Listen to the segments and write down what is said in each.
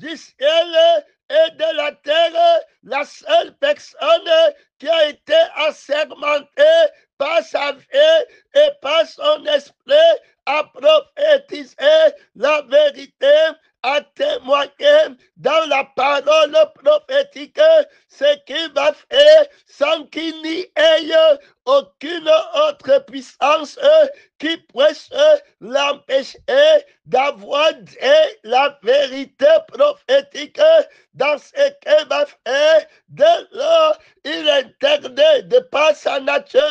du ciel et de la terre, la seule personne qui a été assermentée par sa vie et par son esprit à prophétiser la vérité, à témoigner dans la parole prophétique ce qu'il va faire sans qu'il n'y ait aucune autre puissance qui puisse l'empêcher d'avoir dit la vérité prophétique dans ce qu'il va faire. Dès lors, il interdit de par sa nature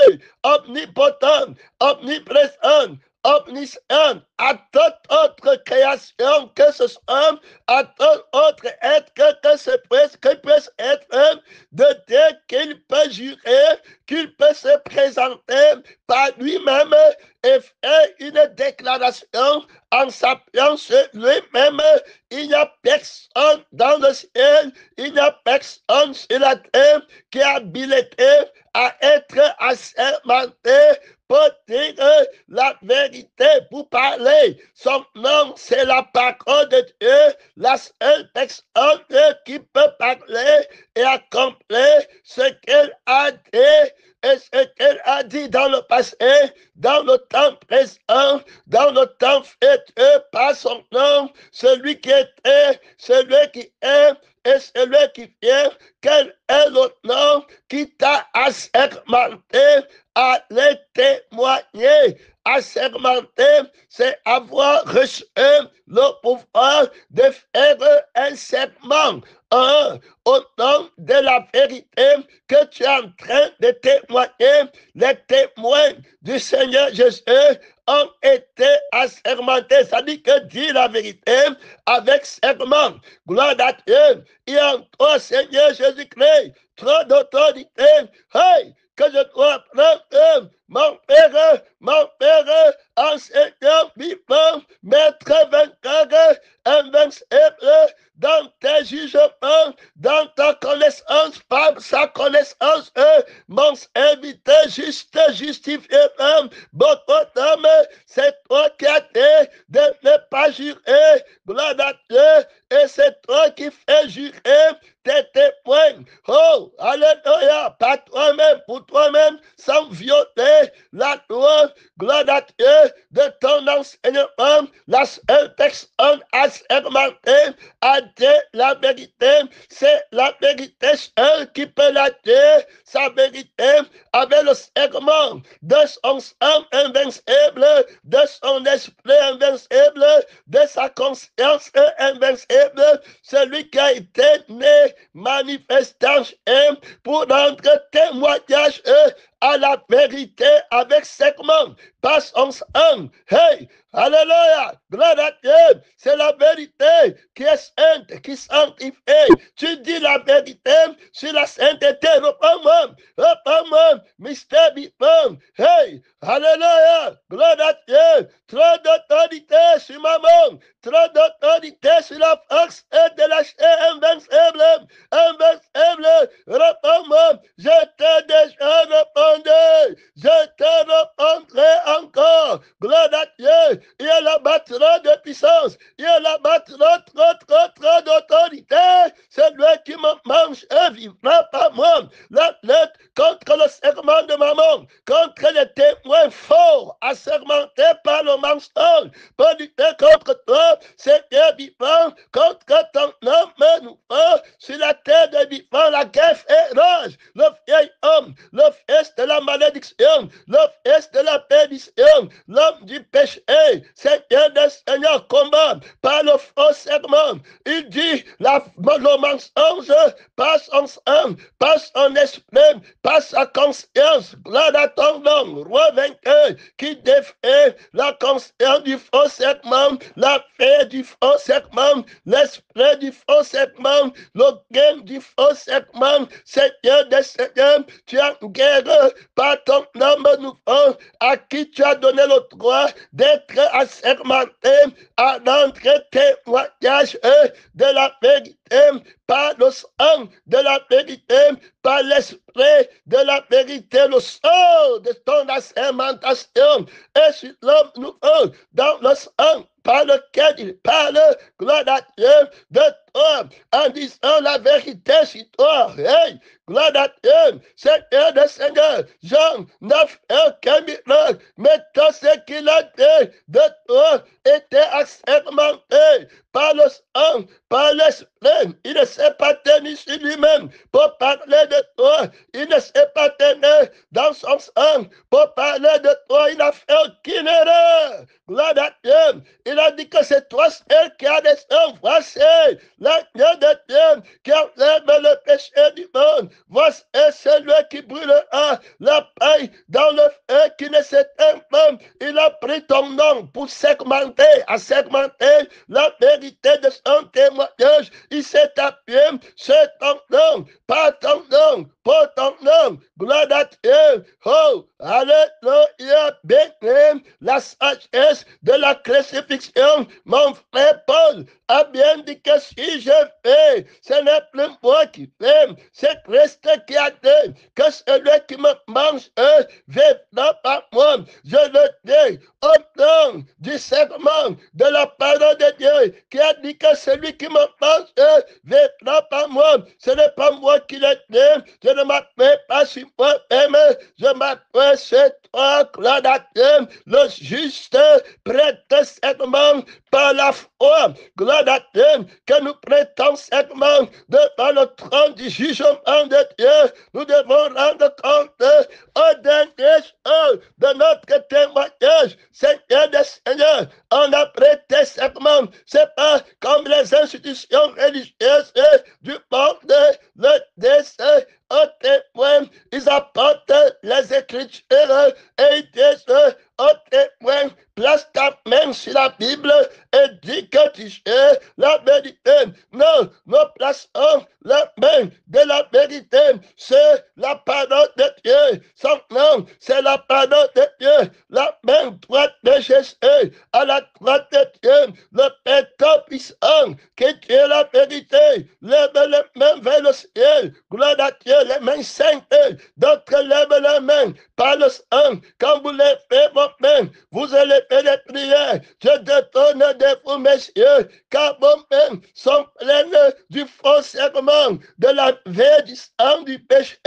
omnipotente, omniprésente, omniscient, à toute autre création que ce soit, à tout autre être que ce puisse être, de dire qu'il peut jurer, qu'il peut se présenter par lui-même et faire une déclaration en s'appuyant sur lui-même. Il n'y a personne dans le ciel, il n'y a personne sur la terre qui est habilité à être assermenté pour dire la vérité, pour parler. Son nom, c'est la parole de Dieu, la seule personne qui peut parler et accomplir ce qu'elle a dit et ce qu'elle a dit dans le passé, dans le temps présent, dans le temps futur, par son nom, celui qui était, celui qui est et celui qui vient. Quel est le nom qui t'a assermenté à les témoigner? Assermenté, c'est avoir reçu le pouvoir de faire un serment au nom de la vérité que tu es en train de témoigner. Les témoins du Seigneur Jésus ont été assermentés. Ça dit que dit la vérité avec serment. Gloire à Dieu. Il y a en toi, Seigneur Jésus-Christ, trop d'autorité. Hey, que je dois prendre mon Père, enseignant vivant, maître vainqueur, invincible, dans tes jugements, dans ta connaissance, par sa connaissance, mon invité juste, justifié, beaucoup d'hommes, c'est toi qui as dit de ne pas jurer, gloire à Dieu, et c'est toi qui fais jurer tes témoins. Oh, alléluia, pas toi-même, pour toi-même, sans violer la loi, gloire à Dieu, de ton enseignement, la seule personne assermentée à dire la vérité, c'est la vérité seule qui peut la dire, sa vérité avec le serment de son sang invincible, de son esprit invincible, de sa conscience invincible, celui qui a été né, manifestant pour rendre témoignage à la vérité avec serment, par son sang. Hey, alléluia, gloire à Dieu, c'est la vérité qui est sainte, qui sanctifie. Tu dis la vérité sur la sainteté. Reprends-moi, mystère vivant. Hey, alléluia, gloire à Dieu, trop d'autorité sur ma main, trop d'autorité sur la force et de la chair invincible, invincible. Reprends-moi, je t'ai déjà répondu, je te répondrai encore. Gloire à Dieu, il y a là-bas trop de puissance, il y a là-bas trop d'autorité. Celui qui me mange vivra par moi. La lutte contre le serment de maman, contre les témoins forts assermentés par le mensonge, pour lutter contre toi, Seigneur vivant, contre ton homme nouveau, sur la terre de vivant, la guerre féroce, le vieil homme, le fils de la malédiction, le fils de la perdition, l'homme du péché, Seigneur des Seigneurs, combat par le faux serment. Il dit le mensonge par son sang, par son esprit, par sa conscience. Gloire à ton nom, roi vainqueur, qui défait la conscience du faux serment, la paix du faux serment, l'esprit du faux serment, le gain du faux serment. Seigneur des Seigneurs, tu as guéri par ton nom nouveau, à qui tu as donné le droit d'être assermenté, à rendre témoignage de la vérité, par le sang de la vérité, par l'esprit de la vérité, le sang de ton assermentation est sur l'homme nouveau, dans le sang par lequel il parle, gloire à Dieu, de toi, en disant la vérité sur toi. Hey, gloire à Dieu, Seigneur des Seigneurs, Jean 9, aucun miracle, mais tout ce qu'il a dit de toi était assermenté par le sang, par l'esprit. Il ne s'est pas tenu sur lui-même pour parler de toi. Il ne s'est pas tenu dans son sang pour parler de toi. Il n'a fait aucune erreur. Gloire à Dieu. Il a dit que c'est toi seul qui a des sang. Voici l'agneau de Dieu qui enlève le péché du monde. Voici celui qui brûlera la paille dans le feu qui ne s'éteint pas. Il a pris ton nom pour segmenter, la vérité de son témoignage. Il s'est appuyé sur ton nom, pas ton nom, pour ton nom. Gloire à Dieu. Oh, alléluia, béni la sagesse de la crucifixion. Mon frère Paul a bien dit que si je fais, ce n'est plus moi qui fais, c'est Christ qui a dit que celui qui me mange vivra par moi. Je le dis au nom du serment de la parole de Dieu qui a dit que celui qui me mange vivra par moi. Ce n'est pas moi qui l'ai dit, je ne m'appelle pas sur moi-même, je m'appelle sur toi, gloire à Dieu, le juste prête serment par la foi. Gloire à Dieu, que nous prêtons serment devant le trône du jugement de Dieu. Nous devons rendre compte au dernier jour de notre témoignage. Seigneur des Seigneurs, on a prêté serment. C'est pas comme les institutions religieuses du monde, le dessein au témoin, ils apportent les Écritures et ils disent au témoin, place ta main sur la Bible et dis que tu es la vérité. Non, nous plaçons la main de la vérité sur la parole de Dieu. Son nom, c'est la parole de Dieu. La main droite de Jésus à la droite de Dieu. Le Père Tout-Puissant, qui est la vérité. Lève les mains vers le ciel. Gloire à Dieu, les mains saintes. D'autres lèvent les mains par le sang. Quand vous levez vos mains, vous allez faire des prières. Je détourne de vous, messieurs, car vos mains sont pleines du faux serment, de la veille du sang du péché.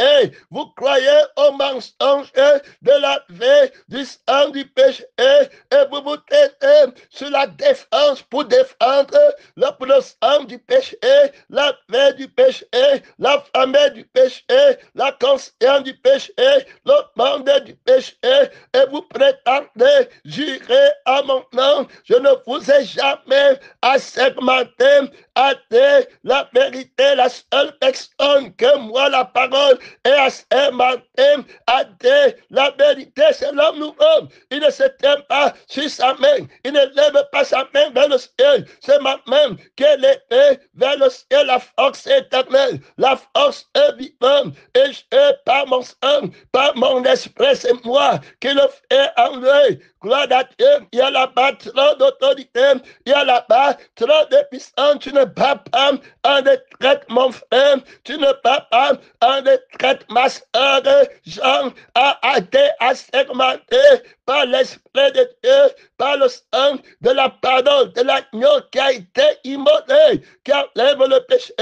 Vous croyez au mensonge de la veille du sang du péché et vous vous tenez sur la défense pour défendre le sang du péché, la veille du péché, la famille du péché, la conscience du péché, le monde du péché, et vous prétendez jurer à mon nom, je ne vous ai jamais assermenté à dire la vérité, la seule personne que moi, la parole, est assermenté à dire la vérité, c'est l'homme nouveau. Il ne se tient pas sur sa main, il ne lève pas sa main vers le ciel, c'est ma main qui est levée vers le ciel, la force éternelle, la force est vivante, et je, par mon sang, par mon esprit, c'est moi qui le fais enlever. Gloire à Dieu, il y a là-bas trop d'autorité, il y a là-bas trop de puissance. Tu ne bats pas en retraite, mon frère, tu ne bats pas en retraite, ma soeur. Jean a été assermenté par l'Esprit de Dieu, par le sang de la parole de l'agneau qui a été immolé, qui enlève le péché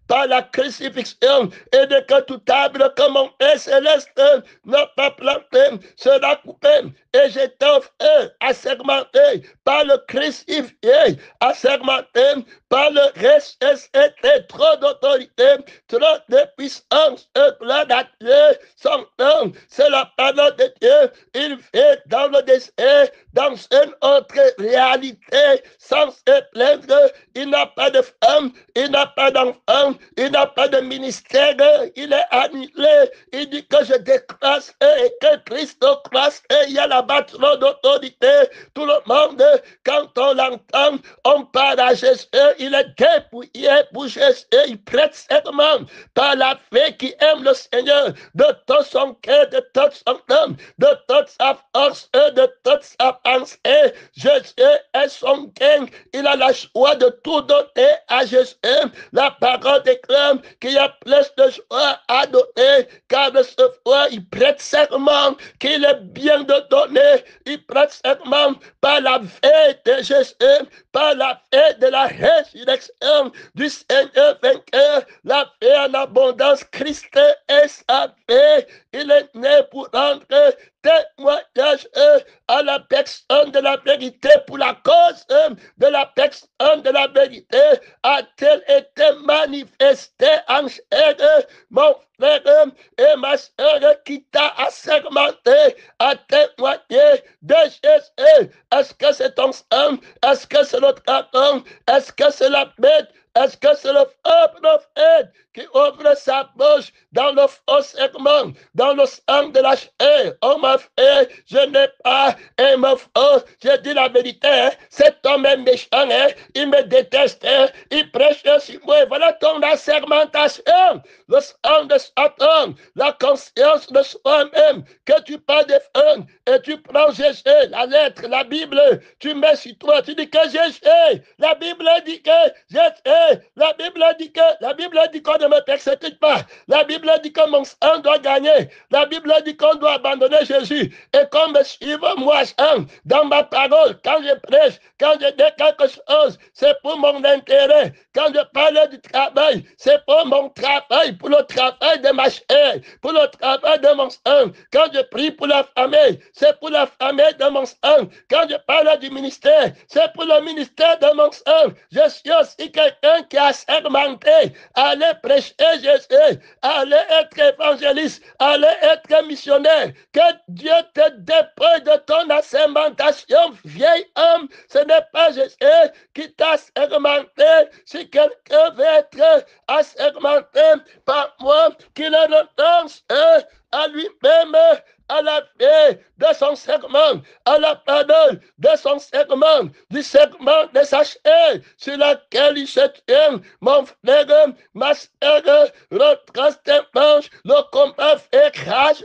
par la crucifixion, et de que tout arbre comme mon Père céleste n'a pas planté sera coupé et jeté au feu, assermenté par le crucifié, assermenté par le ressuscité. Trop d'autorité, trop de puissance, gloire à Dieu. Son nom, c'est la parole de Dieu. Il vit dans le désert, dans une autre réalité, sans se plaindre. Il n'a pas de femme, il n'a pas d'enfant, il n'a pas de ministère, il est annulé. Il dit que je déclasse et que Christ classe, et il y a là-bas trop d'autorité. Tout le monde, quand on l'entend, on parle à Jésus, il est dépouillé pour Jésus, il prête serment par la fée qui aime le Seigneur de tout son cœur, de toute son âme, de toute sa force, de toute sa pensée. Jésus est son gain, il a la joie de tout donner à Jésus. La parole déclare qu'il y a plus de joie à donner, car de ce fois il prête serment qu'il est bien de donner. Il prête serment par la veille de Jésus, par la veille de la résurrection. du Seigneur vainqueur, la paix en abondance, Christ est sa paix. Il est né pour rendre témoignage à la personne de la vérité, pour la cause de la personne de la vérité, a-t-elle été manifestée en chair, mon frère et ma soeur, qui t'a assermenté à témoigner de Jésus. Est-ce que c'est ton sang? Est-ce que c'est notre carton? Est-ce que c'est la bête? Est-ce que c'est le prophète qui ouvre sa bouche dans le faux segment, dans le sang de la chair? Oh ma frère, je n'ai pas un mot faux, je dis la vérité, hein? Cet homme est méchant, hein? Il me déteste, hein? Il prêche sur moi. Voilà ton assermentation, le sang de Satan, la conscience de soi-même que tu peux défendre, et tu prends Jésus, la lettre, la Bible, tu mets sur toi, tu dis que Jésus, la Bible dit que Jésus, la Bible dit qu'on ne me persécute pas. La Bible dit que mon sang doit gagner. La Bible dit qu'on doit abandonner Jésus et qu'on me suive moi dans ma parole. Quand je prêche, quand je dis quelque chose, c'est pour mon intérêt. Quand je parle du travail, c'est pour mon travail, pour le travail de ma chair, pour le travail de mon sang. Quand je prie pour la famille, c'est pour la famille de mon sang. Quand je parle du ministère, c'est pour le ministère de mon sang. Je suis aussi quelqu'un qui a sermenté à aller prêcher Jésus, à aller être évangéliste, à aller être missionnaire. Que Dieu te dépouille de ton assermentation, vieil homme. Ce n'est pas Jésus qui t'a assermenté. Si quelqu'un veut être assermenté par moi, qu'il renonce à lui-même, à la paix de son serment, à la parole de son serment, du serment de sa chair, sur laquelle il se tient. Mon frère, ma soeur, retrace tes manches, le combat fait crash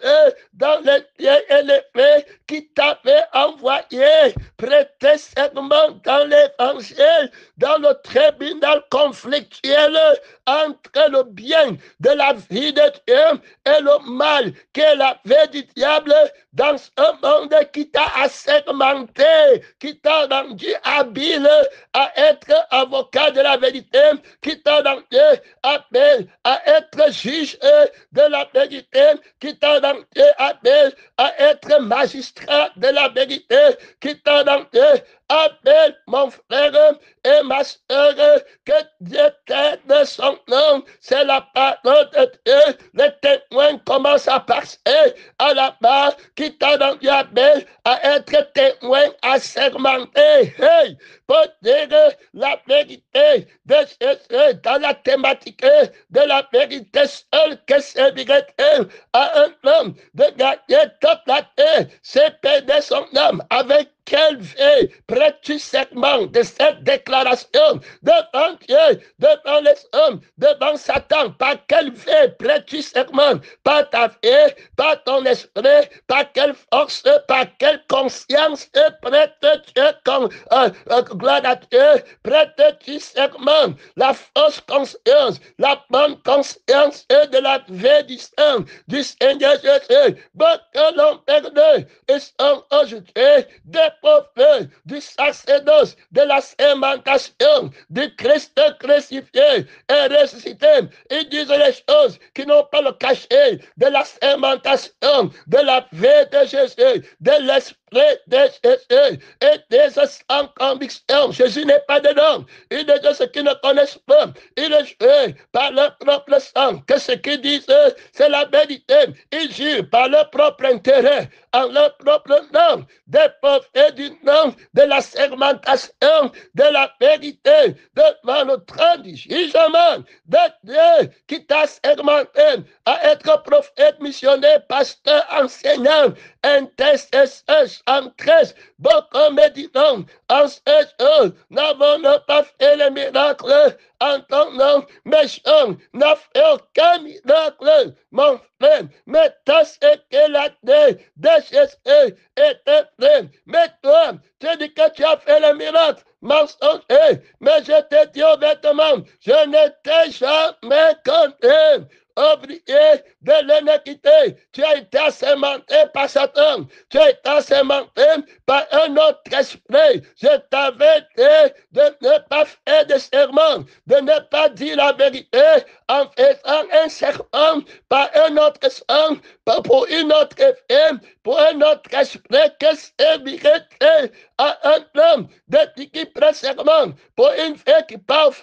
dans les pieds et les pieds qui t'avaient envoyé. Prêtez serment dans l'évangile, dans le tribunal conflictuel entre le bien de la vie de Dieu et le mal qui est la vie du diable dans un monde qui t'a assermenté, qui t'a rendu habile à être avocat de la vérité, qui t'a rendu habile à être juge de la vérité, qui t'a rendu habile à être magistrat de la vérité, qui t'a rendu appelle mon frère et ma soeur, que Dieu t'aide son nom. C'est la parole de Dieu. Les témoins commencent à passer à la barre qui t'a rendu appel à être témoin assermenté. Hey, pour dire la vérité de Jésus dans la thématique de la vérité seule que servirait-elle à un homme de gagner toute la terre, c'est perdre son âme. Avec quel vie prêtes-tu serment de cette déclaration devant Dieu, devant les hommes, devant Satan? Par quelle vie prêtes-tu serment? Par ta vie, par ton esprit, par quelle force, par quelle conscience prêtes-tu gloire à Dieu, prêtes-tu serment? La fausse conscience, la bonne conscience de la vie du Seigneur Jésus. Beaucoup l'ont perdu. Ils sont aujourd'hui des pauvres du sacerdoce, de la sermentation, du Christ crucifié et ressuscité. Ils disent les choses qui n'ont pas le cachet de la sermentation, de la vie de Jésus, de l'esprit de Jésus et des sans conviction. Jésus n'est pas dedans. Il dit ceux qui ne connaissent pas. Il est juré par leur propre sang que ce qu'ils disent, c'est la vérité. Ils jurent par leur propre intérêt, en leur propre nom, des pauvres et du nom de la sermentation, de la vérité, devant le trône du jugement de Dieu qui t'a sermenté à être prophète, missionnaire, pasteur, enseignant, intercesseur, en 13, beaucoup me diront, en ce jour, n'avons-nous pas fait les miracles en ton nom, méchant, n'a fait aucun miracle, mon frère, mais tout ce que la terre de Jésus était pleine. Mais toi, tu dis que tu as fait le miracle, mensonger, mais je te dis honnêtement, je ne t'ai jamais condamné. Ouvrier de l'iniquité, tu as été assermenté par Satan, tu as été assermenté par un autre esprit. Je t'avais dit de ne pas faire de serment, de ne pas dire la vérité en faisant un serment par un autre sang, pour une autre femme, pour un autre esprit que servirait à un homme qui prend serment, pour une fille qui parle,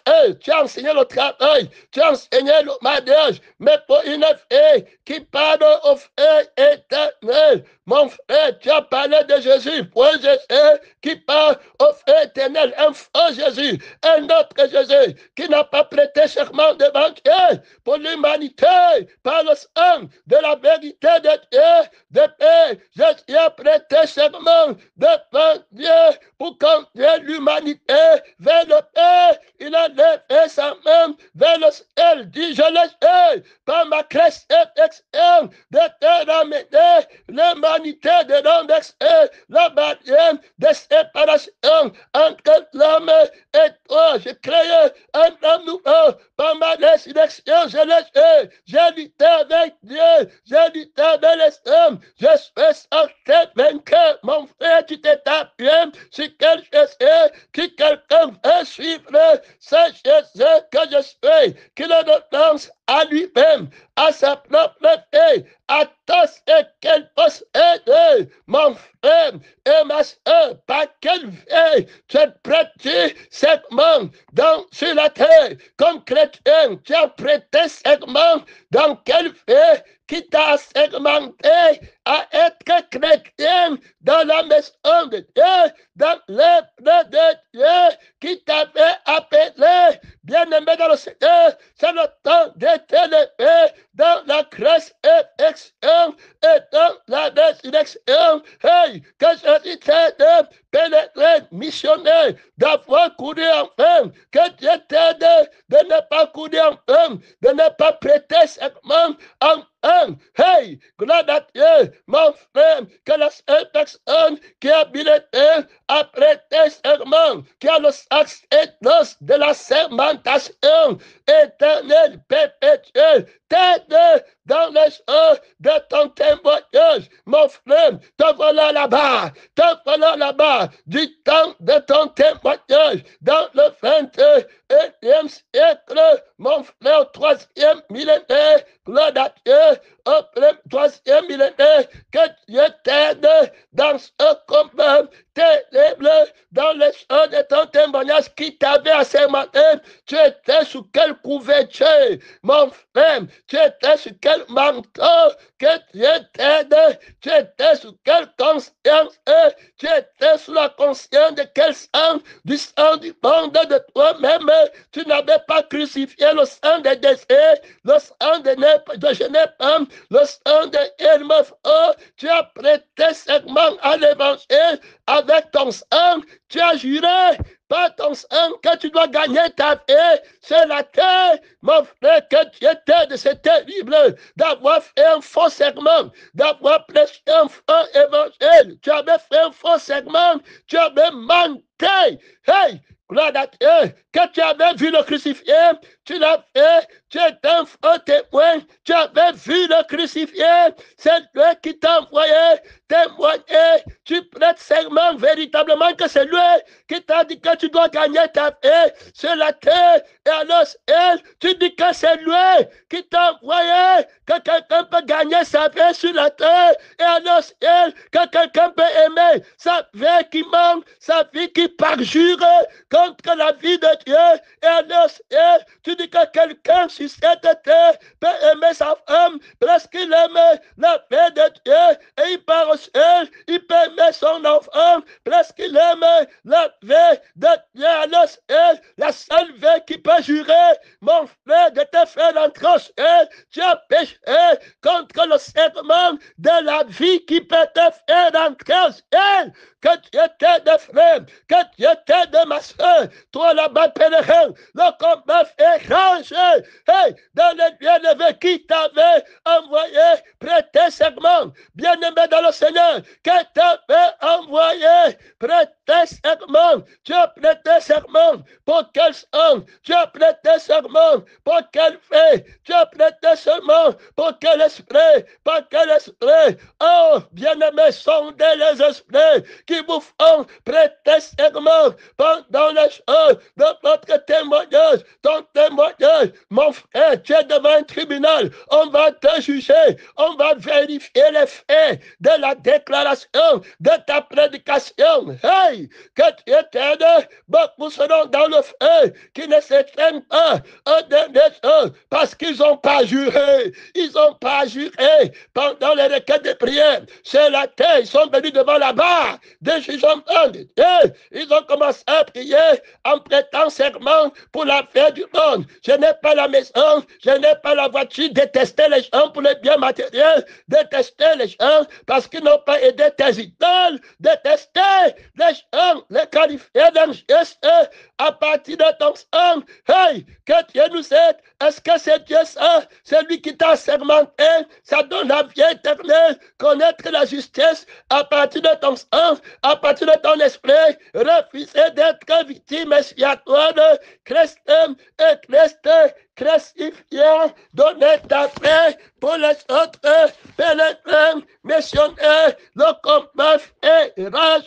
tu as enseigné le travail, tu as enseigné le mariage, mais pour une fille qui parle au feu éternel, mon frère, tu as parlé de Jésus, pour un Jésus qui parle au feu éternel, un faux Jésus, un autre Jésus qui n'a pas prêté serment devant Dieu pour l'humanité, par le sang de la vérité de Dieu, de paix. Jésus a prêté serment devant Dieu pour conduire l'humanité vers le Père. Il a levé sa main vers le ciel, dit, je le sais, par ma crête externe, de te ramener l'humanité de l'homme d'extérieur, la barrière de séparation entre l'homme et toi. J'ai créé un homme nouveau par ma résurrection, je le sais. J'ai lutté avec Dieu, j'ai lutté avec les hommes, je suis sorti vainqueur. Mon frère, tu t'es appuyé sur quelque chose qui quelqu'un veut suivre, c'est Jésus que je suis, qui le renonce à lui-même, à sa propre vie, à tout ce qu'elle possède. Mon frère et ma soeur, par quelle vie tu as prêté serment sur la terre comme chrétien, tu as prêté serment dans quelle vie qui t'a segmenté à être chrétien dans la maison de Dieu, dans l'œuvre de Dieu qui t'avait appelé, bien-aimé dans le Seigneur. C'est le temps d'être élevé dans la grâce et dans la résurrection. Hey, que je t'aide de pénétrer, missionnaire, d'avoir couru en vain, que Dieu t'aide de ne pas courir en vain, de ne pas prêter serment en vain. Hey, gloire à Dieu, mon frère, que la seule personne qui a habilité à prêter serment, qui a le sacerdoce de la sermentation éternelle, perpétuelle, t'aide dans les choses de ton témoignage, mon frère. Te voilà là-bas, du temps de ton témoignage, dans le 21e siècle, mon frère, au 3e millénaire, gloire à Dieu, au 3e millénaire, que Dieu t'aide dans ce combat terrible, dans les choses de ton témoignage qui t'avait assermenté. Tu étais sous quelle couverture, mon frère? Tu étais sous quel manteau que Dieu t'aide? Tu étais sous quelle conscience? Tu étais sous la conscience de quel sang? Du sang du monde de toi-même. Tu n'avais pas crucifié le sang des décès, le sang de Genève, le sang de Hermef. Tu as prêté serment à l'évangile avec ton sang. Tu as juré par ton sang que tu dois gagner ta vie sur la terre. Mon frère, que Dieu t'aide, c'est terrible d'avoir fait un faux serment, d'avoir prêché un faux évangile. Tu avais fait un faux serment, tu avais menti. Hey! Gloire à Dieu, que tu avais vu le crucifié, tu l'as fait, tu es un faux témoin, tu avais vu le crucifié, c'est lui qui t'a envoyé témoigner, tu prêtes serment véritablement que c'est lui qui t'a dit que tu dois gagner ta vie sur la terre, et alors tu dis que c'est lui qui t'a envoyé, que quelqu'un peut gagner sa vie sur la terre, et alors que quelqu'un peut aimer sa vie qui manque, sa vie qui parjure contre la vie de Dieu, et alors tu dis que quelqu'un sur cette terre peut aimer sa femme parce qu'il aime la paix de Dieu, et il part au ciel, il peut aimer son enfant parce qu'il aime la paix de Dieu. Alors la seule vie qui peut jurer, mon frère, de te faire entrer au ciel, tu as péché contre le serment de la vie qui peut te faire entrer au ciel. Que Dieu t'aide, frère, que Dieu t'aide, ma soeur, toi là-bas, pèlerin, le combat fait ranger, hey, dans les lieux élevés qui t'avait envoyé prêter serment, bien-aimé dans le Seigneur, que t'avait envoyé prêter serment, tu as prêté serment pour quel sang, tu as prêté serment pour quel fait, tu as prêté seulement pour quel esprit? Par quel esprit? Oh, bien-aimés, sondez les esprits qui vous font prêter serment pendant les jours de votre témoignage. Ton témoignage, mon frère, tu es devant un tribunal. On va te juger. On va vérifier les faits de la déclaration de ta prédication. Hey, que tu éteignes, beaucoup seront dans le feu qui ne s'éteignent pas en dernier jour parce qu'ils n'ont pas juré. Ils n'ont pas juré pendant les requêtes de prière. C'est la terre. Ils sont venus devant la barre des jugements de Dieu. Ils ont commencé à prier en prêtant serment pour la paix du monde. Je n'ai pas la maison, je n'ai pas la voiture. Détester les gens pour les biens matériels. Détester les gens parce qu'ils n'ont pas aidé tes idoles. Détester les gens, les qualifier d'un geste à partir de ton sang. Hey, que Dieu nous aide. Est-ce que c'est Dieu ça? C'est lui qui t'a sermenté. Ça donne la vie éternelle. Connaître la justice à partir de ton sang, à partir de ton esprit. Refuser d'être victime expiatoire. Christem et Christ crucifiant, donner ta paix pour les autres, pénétrants, missionnaires, le combat et rage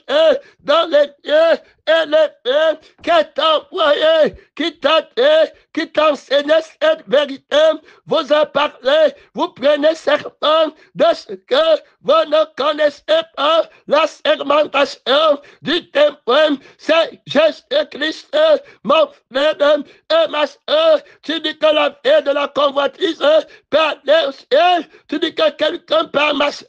dans les lieux et les faits qui t'a envoyé, qui t'a dit, qui t'a enseigné cette vérité, vous a parlé, vous prenez serment de ce que vous ne connaissez pas, la sermentation du témoin, c'est Jésus-Christ, mon frère et ma soeur, tu dis que la paix de la convoitise peut aller au ciel, tu dis que quelqu'un peut amasser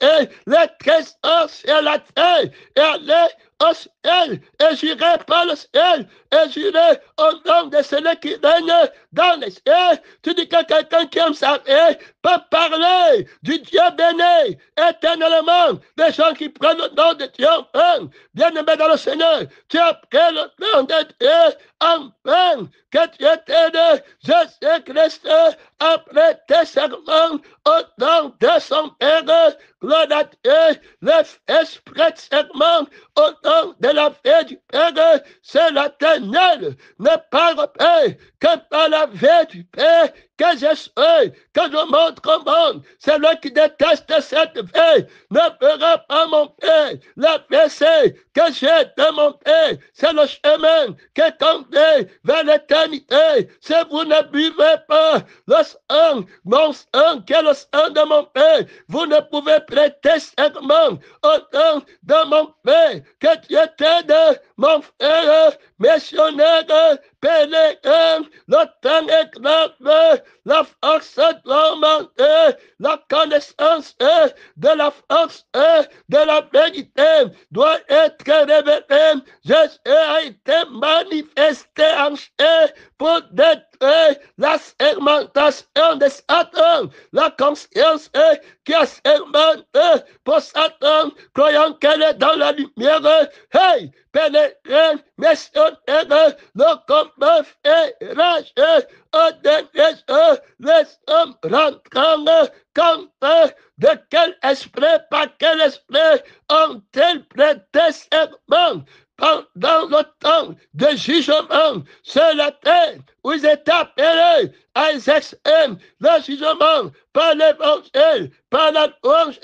les trésors sur la terre et aller au ciel, et j'irai par le ciel, et j'irai au nom de celui qui règne dans les ciels. Tu dis que quelqu'un qui aime sa vie peut parler du Dieu béni éternellement, des gens qui prennent le nom de Dieu en vain. Bien-aimé dans le Seigneur, tu as pris le nom de Dieu en vain, que Dieu t'aide, Jésus-Christ, après tes serments, au nom de son Père, gloire à Dieu, l'esprit de serment, au nom de la vie du Père, c'est l'Éternel, ne parle pas que par la vie du Père, que je suis, que je montre au monde. Celui qui déteste cette vie ne verra pas mon Père. La vie que j'ai de mon Père, c'est le chemin qui est conduit vers l'éternité. Si vous ne buvez pas le sang, mon sang, qui est le sang de mon Père, vous ne pouvez prêter serment au nom de mon Père. Que Dieu t'aide, mon frère, missionnaire, pèlerin, le temps est grave, la force doit augmenter, la connaissance de la force de la vérité doit être révélée. Jésus a été manifesté en chair pour détruire la sermentation de Satan, la conscience qui a sermenté pour Satan, croyant qu'elle est dans la lumière. Hey, pénétré, missionnaire, le combat fait rage, au dernier jour, les hommes rentrant, quand de quel esprit, par quel esprit ont-ils prêté serment? Pendant le temps de jugement sur la terre, où ils étaient appelés à exercer le jugement par l'évangile, par la louange,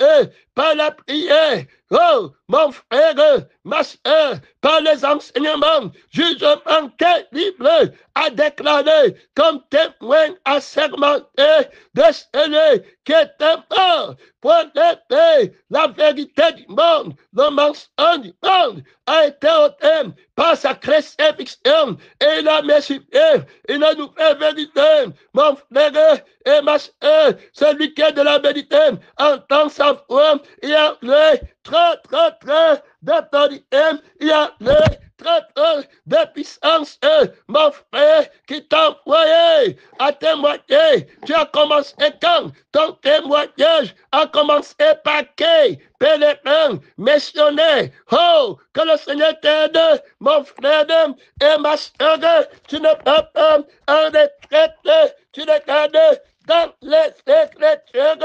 par la prière. Oh, mon frère, ma soeur, par les enseignements, jugement terrible à déclarer comme témoin assermenté de celui qui était mort pour élever la vérité du monde, le mensonge du monde a été ôté par sa crucifixion et il a multiplié une nouvelle vérité. Mon frère et ma soeur, celui qui est de la vérité entend sa voix, il y a le très d'autorité, il y a le très de puissance, mon frère qui t'a envoyé à témoigner. Tu as commencé quand? Ton témoignage a commencé par qui? Pèlerin, missionnaire. Oh, que le Seigneur t'aide, mon frère et ma soeur. Tu ne peux pas en retraite, tu regardes dans les Écritures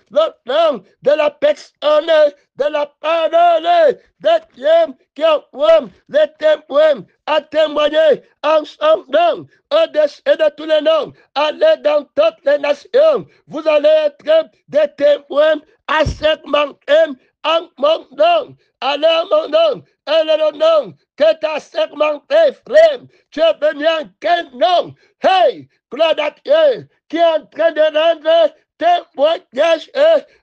le nom de la personne, de la parole de Dieu qui envoie les témoins à témoigner en son nom, au-dessus de tous les noms. Allez dans toutes les nations. Vous allez être des témoins assermentés en mon nom. Alors mon nom, elle est le nom que tu as segmenté, frère. Tu es venu en quel nom? Hey, gloire à Dieu, qui est en train de rendre témoignage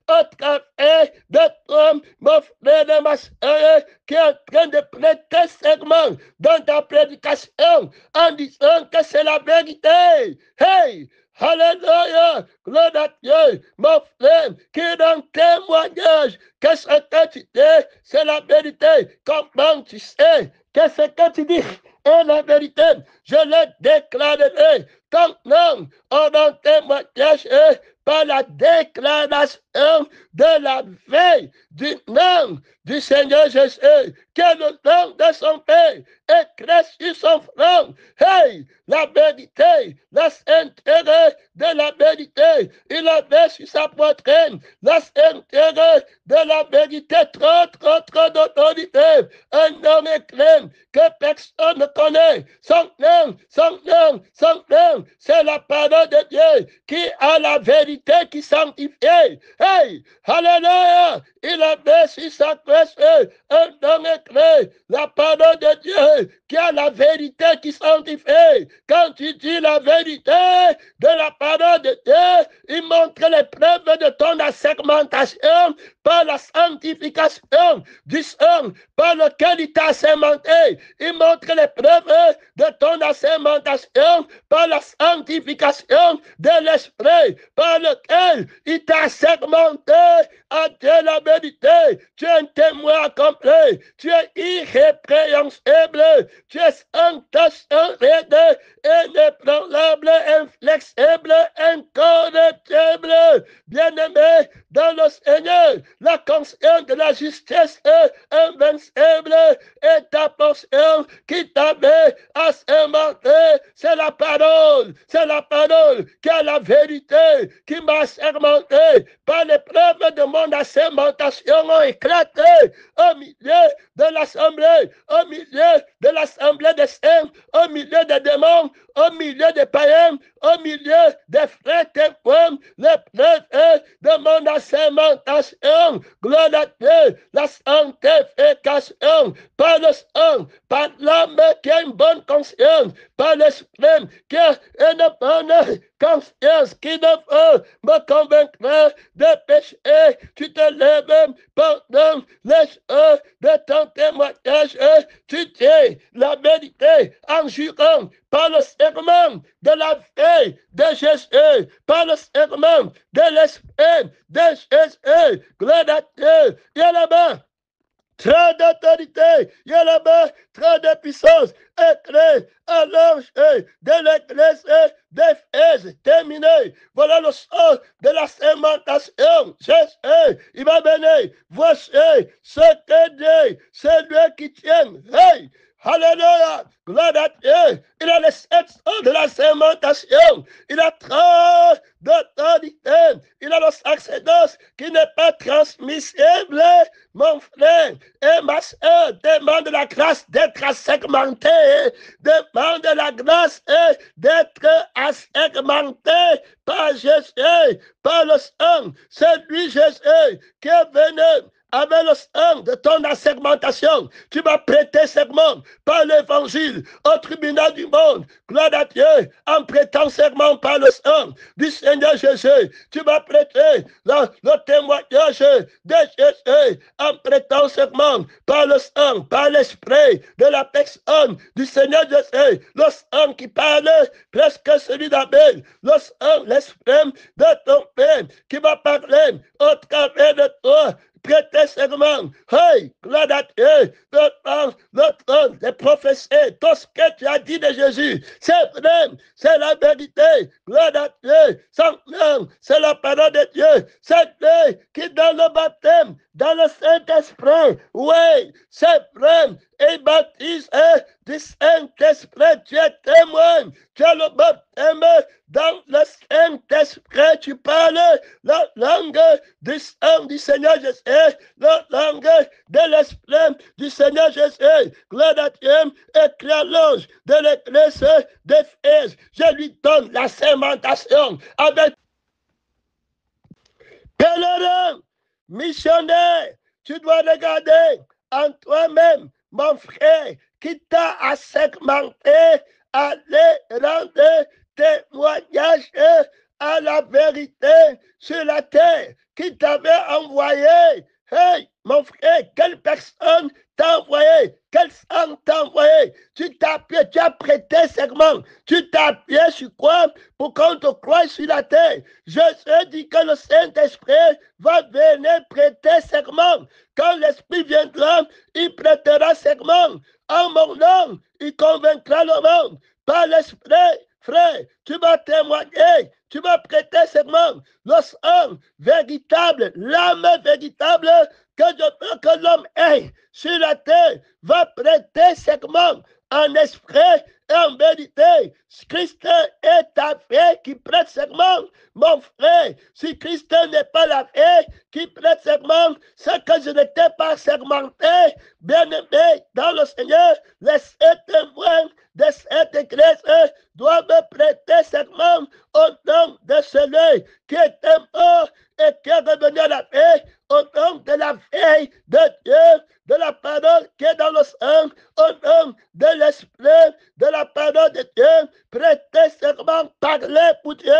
au travers de toi, mon frère et ma soeur, qui est en train de prêter serment dans ta prédication en disant que c'est la vérité. Hey! Alléluia, gloire à Dieu, mon frère, qui rend témoignage que ce que tu dis, c'est la vérité. Comment tu sais que ce que tu dis est la vérité? Je le déclarerai. Ton nom aura témoignage par la déclaration de la veille du nom du Seigneur Jésus, qui est le nom de son Père, écrit sur son front. Hey, la vérité, la sainteté de la vérité, il avait sur sa poitrine la sainteté de la vérité, trop d'autorité, un homme écrit que personne ne connaît, son nom, c'est la parole de Dieu qui a la vérité qui sanctifie. Hey, alléluia, il avait sur sa crèche un homme écrit, la parole de Dieu qui a la vérité qui sanctifie. Quand tu dis la vérité de la parole de Dieu, il montre les preuves de ton assermentation par la sanctification du sang par lequel il t'a assermenté. Il montre les preuves de ton assermentation par la sanctification de l'esprit par lequel il t'a assermenté à Dieu la vérité. Tu es un témoin accompli. Tu es irrépréhensible. Tu es intachable, inébranlable, inflexible, incorruptible. Bien-aimé dans le Seigneur, la conscience de la justice invincible est ta portion qui t'avait assermenté. C'est la parole qui a la vérité, qui m'a assermenté. Par les preuves de mon assermentation ont éclaté au milieu de l'assemblée, au milieu de l'assemblée des saints, au milieu des démons, au milieu des païens, au milieu des frères témoins, les preuves de mon assermentation. Gloire à Dieu, la sanctification par le sang, par l'âme qui a une bonne conscience, par l'esprit qui a une bonne conscience qui ne veut me convaincre de péché. Tu te lèves pendant les heures de ton témoignage. Tu dis la vérité en jurant par le serment de la veille de Jésus, par le serment de l'esprit de Jésus. Gloire à Dieu. Il y a là-bas trop d'autorité, il y a là-bas trop de puissance. Écrit à l'ange de l'église d'Éphèse. Terminé. Voilà le sens de la sermentation. Jésus, il va venir. Voici ce que dit celui qui tient. Hey! Alléluia, gloire à Dieu. Il a les 7 ans de la sermentation. Il a trop d'autorité. Il a le sacerdoce qui n'est pas transmissible. Mon frère et ma soeur, demande la grâce d'être assermenté. Demande la grâce d'être assermenté par Jésus, par le sang. C'est lui, Jésus, qui est venu avec le sang de ton assermentation. Tu vas prêter serment par l'évangile au tribunal du monde. Gloire à Dieu, en prêtant serment par le sang du Seigneur Jésus. Tu vas prêter le témoignage de Jésus en prêtant serment par le sang, par l'esprit de la personne du Seigneur Jésus. Le sang qui parle presque celui d'Abel. Le sang, l'esprit de ton Père qui va parler au travers de toi. Prêtez serment. Hey, gloire à Dieu. Le trône des prophéties, tout ce que tu as dit de Jésus, c'est vrai, c'est la vérité. Gloire à Dieu. Son nom, c'est la parole de Dieu. C'est lui qui donne le baptême dans le Saint-Esprit. Oui, c'est vrai. Et baptise du Saint-Esprit. Tu es témoin. Tu as le baptême dans le Saint-Esprit. Tu parles la langue du sang du Seigneur Jésus, la langue de l'Esprit du Seigneur Jésus. Gloire à Dieu. Écris à l'ange de l'église d'Éphèse. Je lui donne la sermentation avec Pèlerin, missionnaire, tu dois regarder en toi-même, mon frère, qui t'a assegmenté, aller rendre témoignage à la vérité sur la terre, qui t'avait envoyé. Hey, mon frère, quelle personne t'a envoyé? Quel sang t'a envoyé? Tu as prêté serment. Tu t'as appuyé sur quoi? Pour qu'on te croie sur la terre. Je dis que le Saint-Esprit va venir prêter serment. Quand l'Esprit viendra, il prêtera serment. En mon nom, il convaincra le monde. Par l'Esprit, frère, tu vas témoigner, tu vas prêter serment. Le sang véritable, l'âme véritable que je veux que l'homme ait sur la terre va prêter serment en esprit et en vérité. Christ est ta vie qui prête serment, mon frère. Si Christ n'est pas la vie qui prête serment, c'est que je n'étais pas sermenté. Bien-aimé dans le Seigneur, les témoins de cette église doivent prêter serment au nom de celui qui est mort et qui est revenu à la vie, au nom de la vie de Dieu, de la parole qui est dans le sang, au nom de l'esprit, de la parole de Dieu, prêter serment, parler pour Dieu,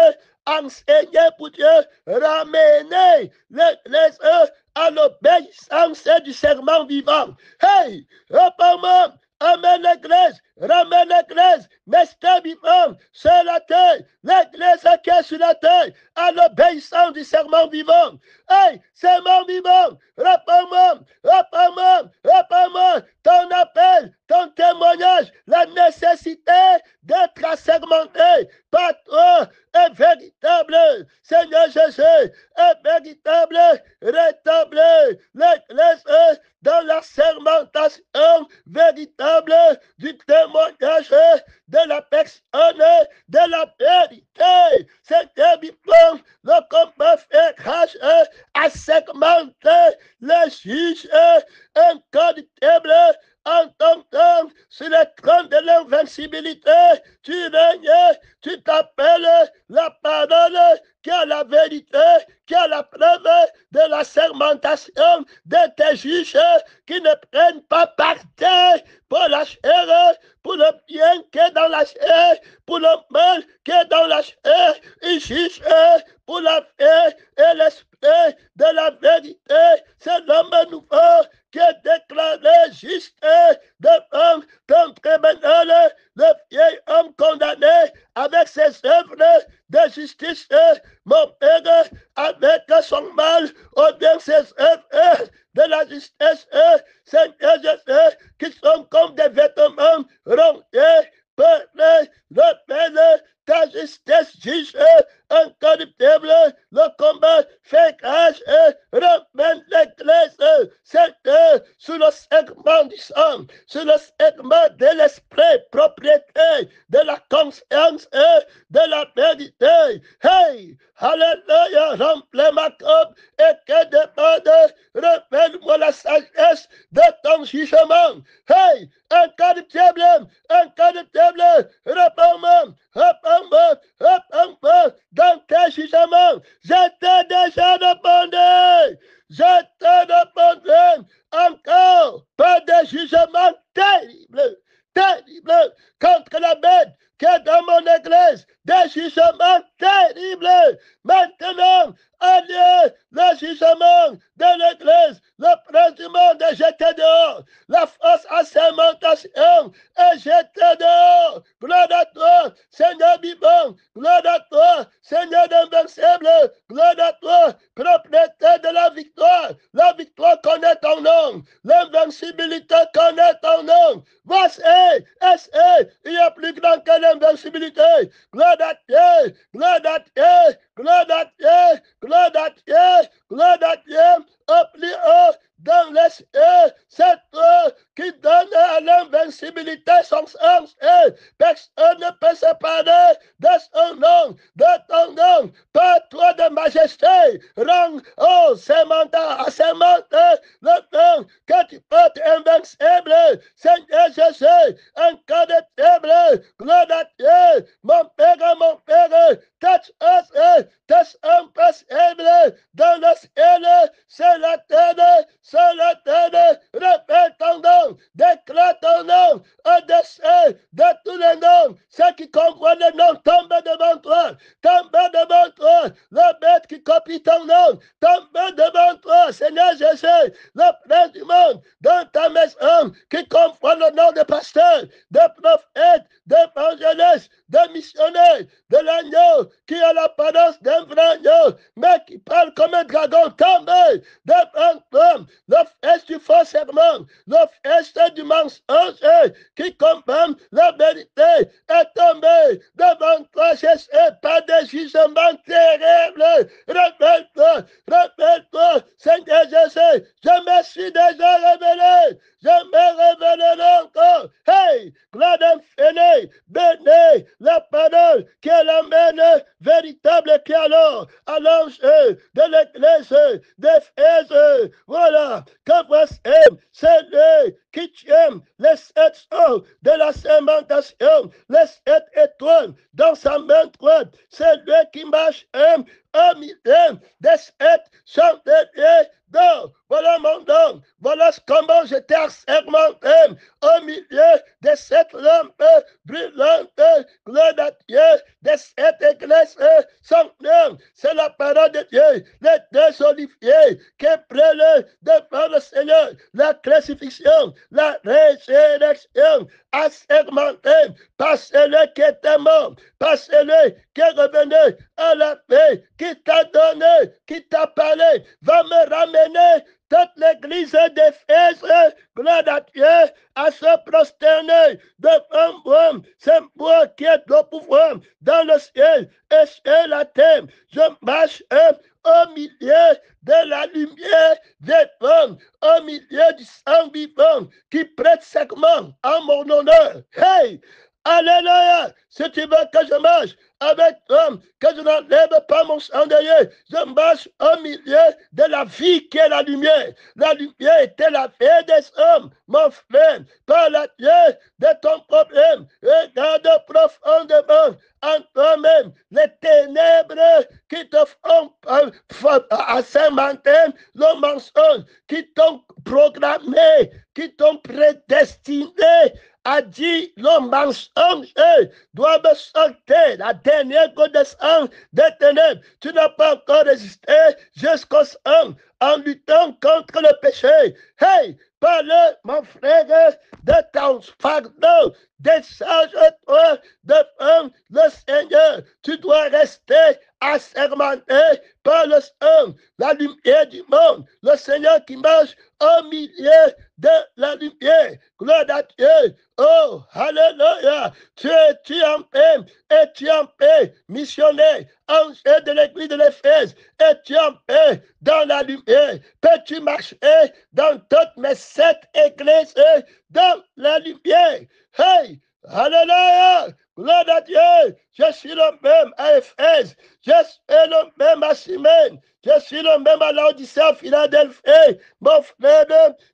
enseigner pour Dieu, ramener l'église à l'obéissance du serment vivant. Hey, réponds-moi, amène l'église, ramène l'église, mestre vivant sur la terre, l'église qui est sur la terre, à l'obéissance du serment vivant. Hey, serment vivant, réponds-moi, réponds-moi, réponds-moi, ton appel, ton témoignage, la nécessité d'être assermenté par toi est véritable. Seigneur Jésus est véritable, rétablir l'église dans la sermentation véritable du témoignage de la personne, de la vérité. Seigneur vivant, le combat fait grâce à segmenter les juges incorruptibles en ton temps sur le trône de l'invincibilité. Tu règnes, tu t'appelles la parole qui a la vérité, qui a la preuve de la sermentation de tes juges qui ne prennent pas parti pour la chair, pour le bien qui est dans la chair, pour le mal qui est dans la chair. Ils jugent pour la vie et l'esprit de la vérité. C'est l'homme nouveau qui est déclaré juste devant ton tribunal, le vieil homme condamné avec ses œuvres de justice, mon Père, avec son mal, ou bien ses œuvres de la justice, Seigneur Jésus, qui sont comme des vêtements rongés, pelés, repellés, ta justice juge incorruptible, le combat fait grâce, ramène l'église, Seigneur, sous le segment du sang, sous le segment de l'esprit, propriété, de la conscience, de la vérité. Hey, alléluia, remplis ma coupe et que demande, révèle-moi la sagesse de ton jugement. Hey, incorruptible, incorruptible, réponds-moi, réponds-moi, réponds-moi dans tes jugements. Je t'ai déjà répondu. Je te répondrai encore par des jugements terribles, terribles contre la bête qui est dans mon église, des jugements terribles. Maintenant, allez, le jugement de l'église, le prince du monde est jeté dehors, la fausse assermentation est jetée dehors. Gloire à toi, Seigneur vivant, gloire à toi, Seigneur invincible, gloire à toi, propriété de la victoire connaît ton nom, l'invincibilité connaît ton nom. Voici, il y a plus grand que l'invincibilité. Gloire à Dieu, gloire à Dieu, gloire à Dieu, gloire à Dieu, gloire à Dieu, au plus haut dans les cieux, c'est toi qui donne à l'invincibilité son sens. Personne ne peut se séparer de son nom, de ton nom, pas toi de majesté. Rends, oh, sémantant, assermente le nom que tu portes invincible, Seigneur Jésus, incorruptible, gloire à Dieu, mon Père, touch us tes impossibles dans le ciel, c'est la terre, répète ton nom, déclare ton nom, au-dessus de tous les noms, ceux qui comprennent le nom tombent devant toi, le bête qui copie ton nom, tombe devant toi, Seigneur Jésus, le prince du monde, dans ta maison, qui comprend le nom de pasteur, de prophète, d'évangéliste, de missionnaire, de l'agneau, qui a l'apparence d'un vrai agneau, mais qui parle comme un dragon, tombe devant toi, le fils du faux serment, le fils du mensonge, qui comprend la vérité, est tombé devant toi, Jésus, par des jugements terribles. Rappelle-toi, Seigneur Jésus, je me suis déjà révélé, je me révélerai encore. Hey, gloire d'infini, bénis la parole qui est l'amène véritable qui alors à l'ange de l'église d'Éphèse. Voilà, que voici, c'est lui qui tient les 7 sceaux de la sémentation, les 7 étoiles dans sa main droite. C'est lui qui marche au milieu des 7 chandeliers d'or. Voilà mon don. Voilà comment j'étais assermenté au milieu de 7 lampes brûlantes, gloire à Dieu, de 7 églises sans nom. C'est la parole de Dieu. Les 2 oliviers qui prennent devant le Seigneur. La crucifixion, la résurrection, assermenté par celui qui était mort, par celui qui est revenu à la paix, qui t'a donné, qui t'a parlé, va me ramener toute l'église d'Éphèse, gloire à Dieu, à se prosterner devant moi. C'est moi qui ai le pouvoir dans le ciel et sur la terre. Je marche au milieu de la lumière des pommes, au milieu du sang vivant qui prête serment en mon honneur. Hey! Alléluia! Si tu veux que je marche avec toi, que je n'enlève pas mon chandelier, je marche au milieu de la vie qui est la lumière. La lumière était la vie des hommes, mon frère. Par la Dieu de ton problème, regarde profondément en toi-même les ténèbres qui te font assermenter le mensonge, qui t'ont programmé, qui t'ont prédestiné a dit le mensonge doit me sortir, la dernière goutte de sang des ténèbres. Tu n'as pas encore résisté jusqu'au sang en luttant contre le péché. Hey, parle, mon frère, de ton pardon. Décharge-toi devant le Seigneur. Tu dois rester assermenté par le sang, la lumière du monde. Le Seigneur qui marche au milieu de la lumière. Gloire à Dieu. Oh, alléluia. Tu es en paix et tu es en paix, missionnaire, ange de l'église de l'Éphèse, et tu es en paix dans la lumière. Peux-tu marcher dans toutes mes 7 églises dans la lumière? Hey, alléluia. Gloire à Dieu. Je suis le même à Éphèse. Je suis le même à Simène. Je suis le même à Laodicée, à Philadelphie. Mon frère,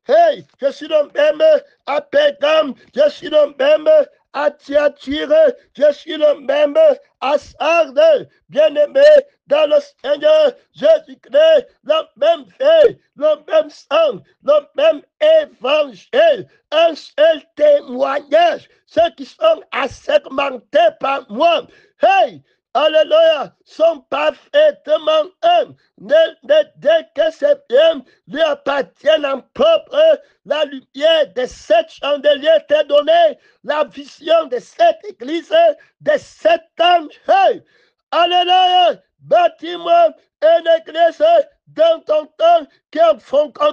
hey, je suis le même à Pégame. Je suis le même à Thyatire. Je suis le même à Sardes. Bien-aimé dans le Seigneur Jésus-Christ, le même fait, le même sang, le même évangile, un seul témoignage. Ceux qui sont assermentés par moi, hey, alléluia, sont parfaitement un. Dès que c'est bien, lui appartiennent en propre. La lumière des 7 chandeliers t'est donnée, la vision des 7 églises, des 7 anges. Hey, alléluia, bâtis-moi une église dans ton temps qui est en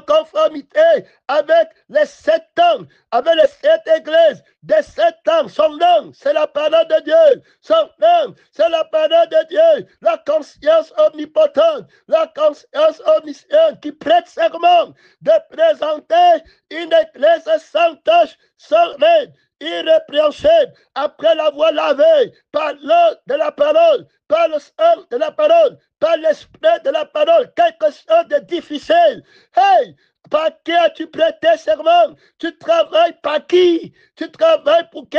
conformité avec les 7 ans, avec les 7 églises des 7 ans. Son nom, c'est la parole de Dieu. Son nom, c'est la parole de Dieu. La conscience omnipotente, la conscience omnisciente qui prête serment de présenter une église sans tache, sans règle, irrépréhensible, après l'avoir lavé par l'eau de la parole, par le sang de la parole, par l'esprit de la parole, quelque chose de difficile. Hey, par qui as-tu prêté serment? Tu travailles par qui? Tu travailles pour qui?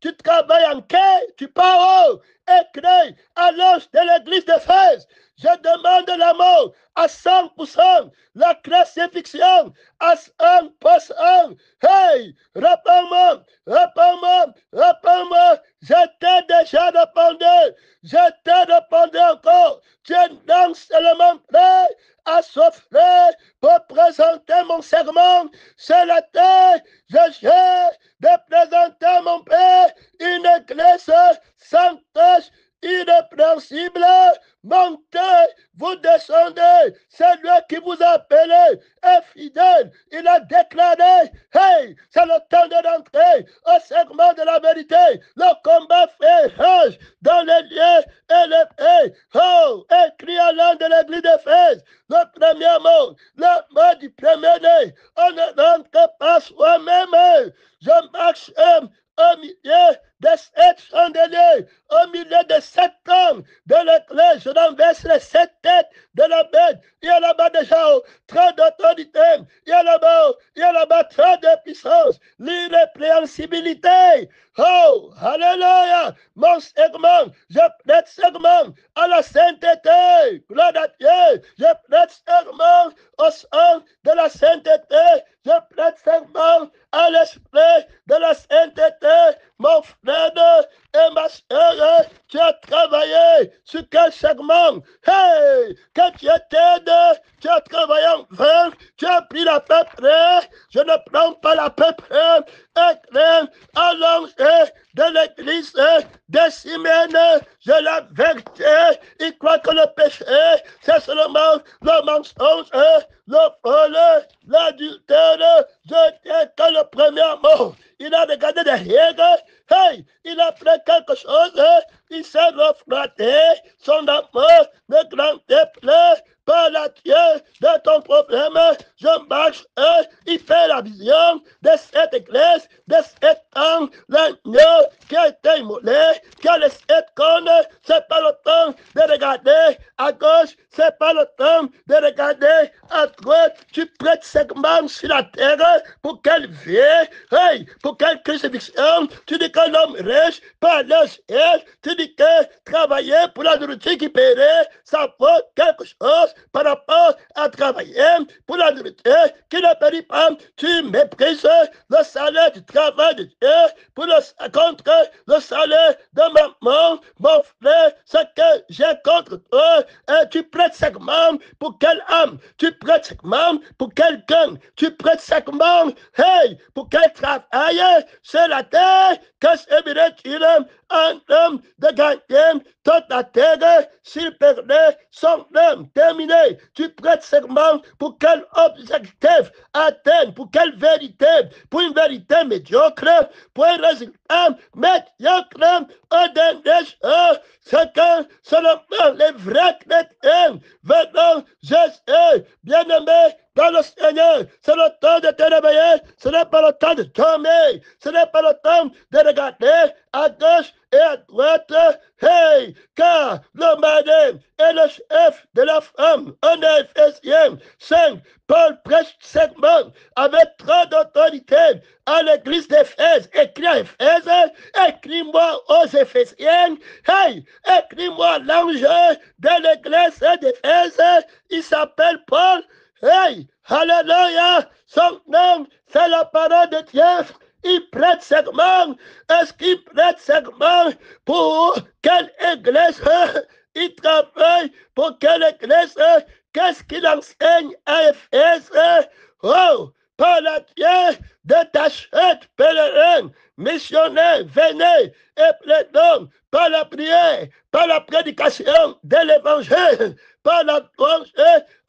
tu travailles en quai, tu pars haut. Écris à l'ange de l'église d'Éphèse. Je demande la mort à 100%, la crucifixion à 100%. Hey, réponds-moi, réponds-moi, réponds-moi. Je t'ai déjà répondu, je t'ai répondu encore. Tu es donc seulement prêt à s'offrir pour présenter mon serment sur la terre. Je cherche de présenter mon Père une église sans tâche, irrépréhensible. Montez, vous descendez. C'est lui qui vous a appelé est fidèle. Il a déclaré, hey, c'est le temps de rentrer au serment de la vérité. Le combat fait rage dans les lieux et les pays. Oh, écrit à l'un de l'église d'Éphèse, le premier mot, le mot du premier-né. On ne rentre pas soi-même. Je marche au milieu de 7 chandeliers, au milieu de 7 hommes de l'église, je renverse les 7 têtes de la bête. Il y a là-bas déjà trop d'autorité, il y a là-bas trop de puissance, l'irrépréhensibilité. Oh, alléluia, mon serment, je prête serment à la sainteté, gloire à Dieu, je prête serment au sang de la sainteté, je prête serment à l'esprit de la sainteté, mon frère et ma soeur, tu as travaillé sur quel segment? Hey, quand tu t'aides, tu as travaillé en vain, tu as pris la peu près, je ne prends pas la peu près, à l'entrée de l'église des Simenes, je la vérité, il croit que le péché, c'est seulement le mensonge, le vol, l'adultère, je tiens que le premier mot, il a regardé derrière, hey, il a pris quelque chose, il s'est refroidi, son amour ne grandit plus par la Dieu de ton problème, je marche, il fait la vision de cette église, de cet homme, l'agneau qui a été immolé, qui a les 7 cônes, c'est pas le temps de regarder à gauche, c'est pas le temps de regarder à droite, tu prêtes segment sur la terre pour qu'elle vienne, hey, pour quelle crucifixion, tu dis que l'homme riche par le ciel, tu dis que travailler pour la nourriture qui paierait, ça vaut quelque chose par rapport à travailler pour la nourriture qui ne périt pas, tu méprises le salaire du travail de Dieu contre le salaire de maman, mon frère, ce que j'ai contre toi, et tu prêtes segment pour quelle âme, tu prêtes segment pour quelqu'un, tu prêtes segment, hey, pour quel travail sur la terre, que servirait-il un homme de gagner toute la terre s'il perdait son âme terminé, tu prêtes serment pour quel objectif atteindre, pour quelle vérité, pour une vérité médiocre, pour un résultat médiocre, un dernier jour, c'est que seulement les vrais chrétiens venant Jésus, bien-aimé dans le Seigneur, c'est le temps de te réveiller, ce n'est pas le temps de dormir, ce n'est pas le temps de regarder à gauche et à droite, hey, car le mari est le chef de la femme, en Éphésiens 5, Paul prêche serment avec trop d'autorité à l'église d'Éphèse, écrit à Éphèse, écris-moi aux Éphésiens, hey, écris-moi l'ange de l'église d'Éphèse, il s'appelle Paul, hey, alléluia, son nom, c'est la parole de Dieu. Il prête serment. Est-ce qu'il prête serment pour quelle église? Il travaille pour quelle église? Qu'est-ce qu'il enseigne à Éphèse? Oh, par la Dieu de ta chute pèlerin, missionnaire, venez et plaidons par la prière, par la prédication de l'évangile, par la louange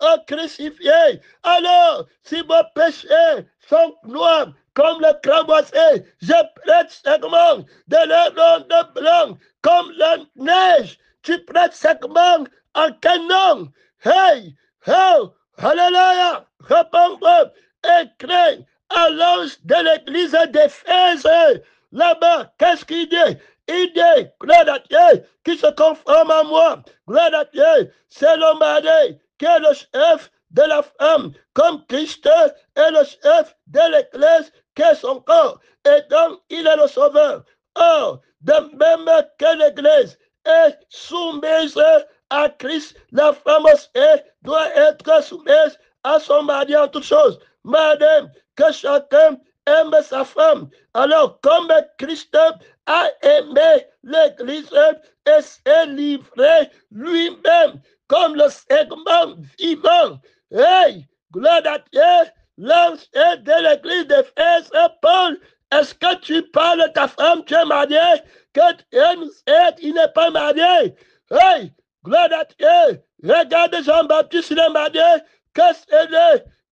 au crucifié. Alors, si vos péchés sont noirs comme le cramoisi, je prête serment de leur ronde blanc comme la neige. Tu prêtes serment en quel nom? Hey, oh, alléluia, réponds-moi, écris à l'ange de l'église d'Éphèse. Là-bas, qu'est-ce qu'il dit? Il dit, gloire à Dieu, qui se conforme à moi. Gloire à Dieu, c'est le mari qui est le chef de la femme, comme Christ est le chef de l'église qui est son corps. Et donc, il est le sauveur. Or, de même que l'Église est soumise à Christ, la femme aussi doit être soumise à son mari en toutes choses. Madame, que chacun aime sa femme. Alors, comme Christ a aimé l'Église et s'est livré lui-même comme le segment vivant. Hey, gloire à Dieu, l'ange de l'Église d'Éphèse, Paul, est-ce que tu parles de ta femme, tu es marié, que tu n'est pas marié? Hey, gloire à Dieu, regarde Jean-Baptiste, il est marié, que c'est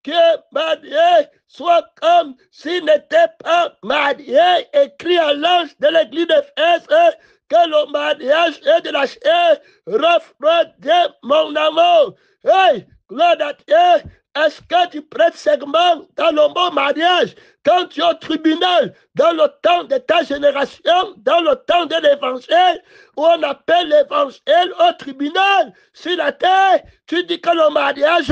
qui est marié soit comme s'il n'était pas marié, écrit à l'ange de l'église d'Éphèse, que le mariage est de la chair, refroidit mon amour. Hey, gloire à Dieu, est-ce que tu prêtes serment dans le mot mariage quand tu es au tribunal, dans le temps de ta génération, dans le temps de l'évangile, où on appelle l'évangile au tribunal sur la terre, tu dis que le mariage,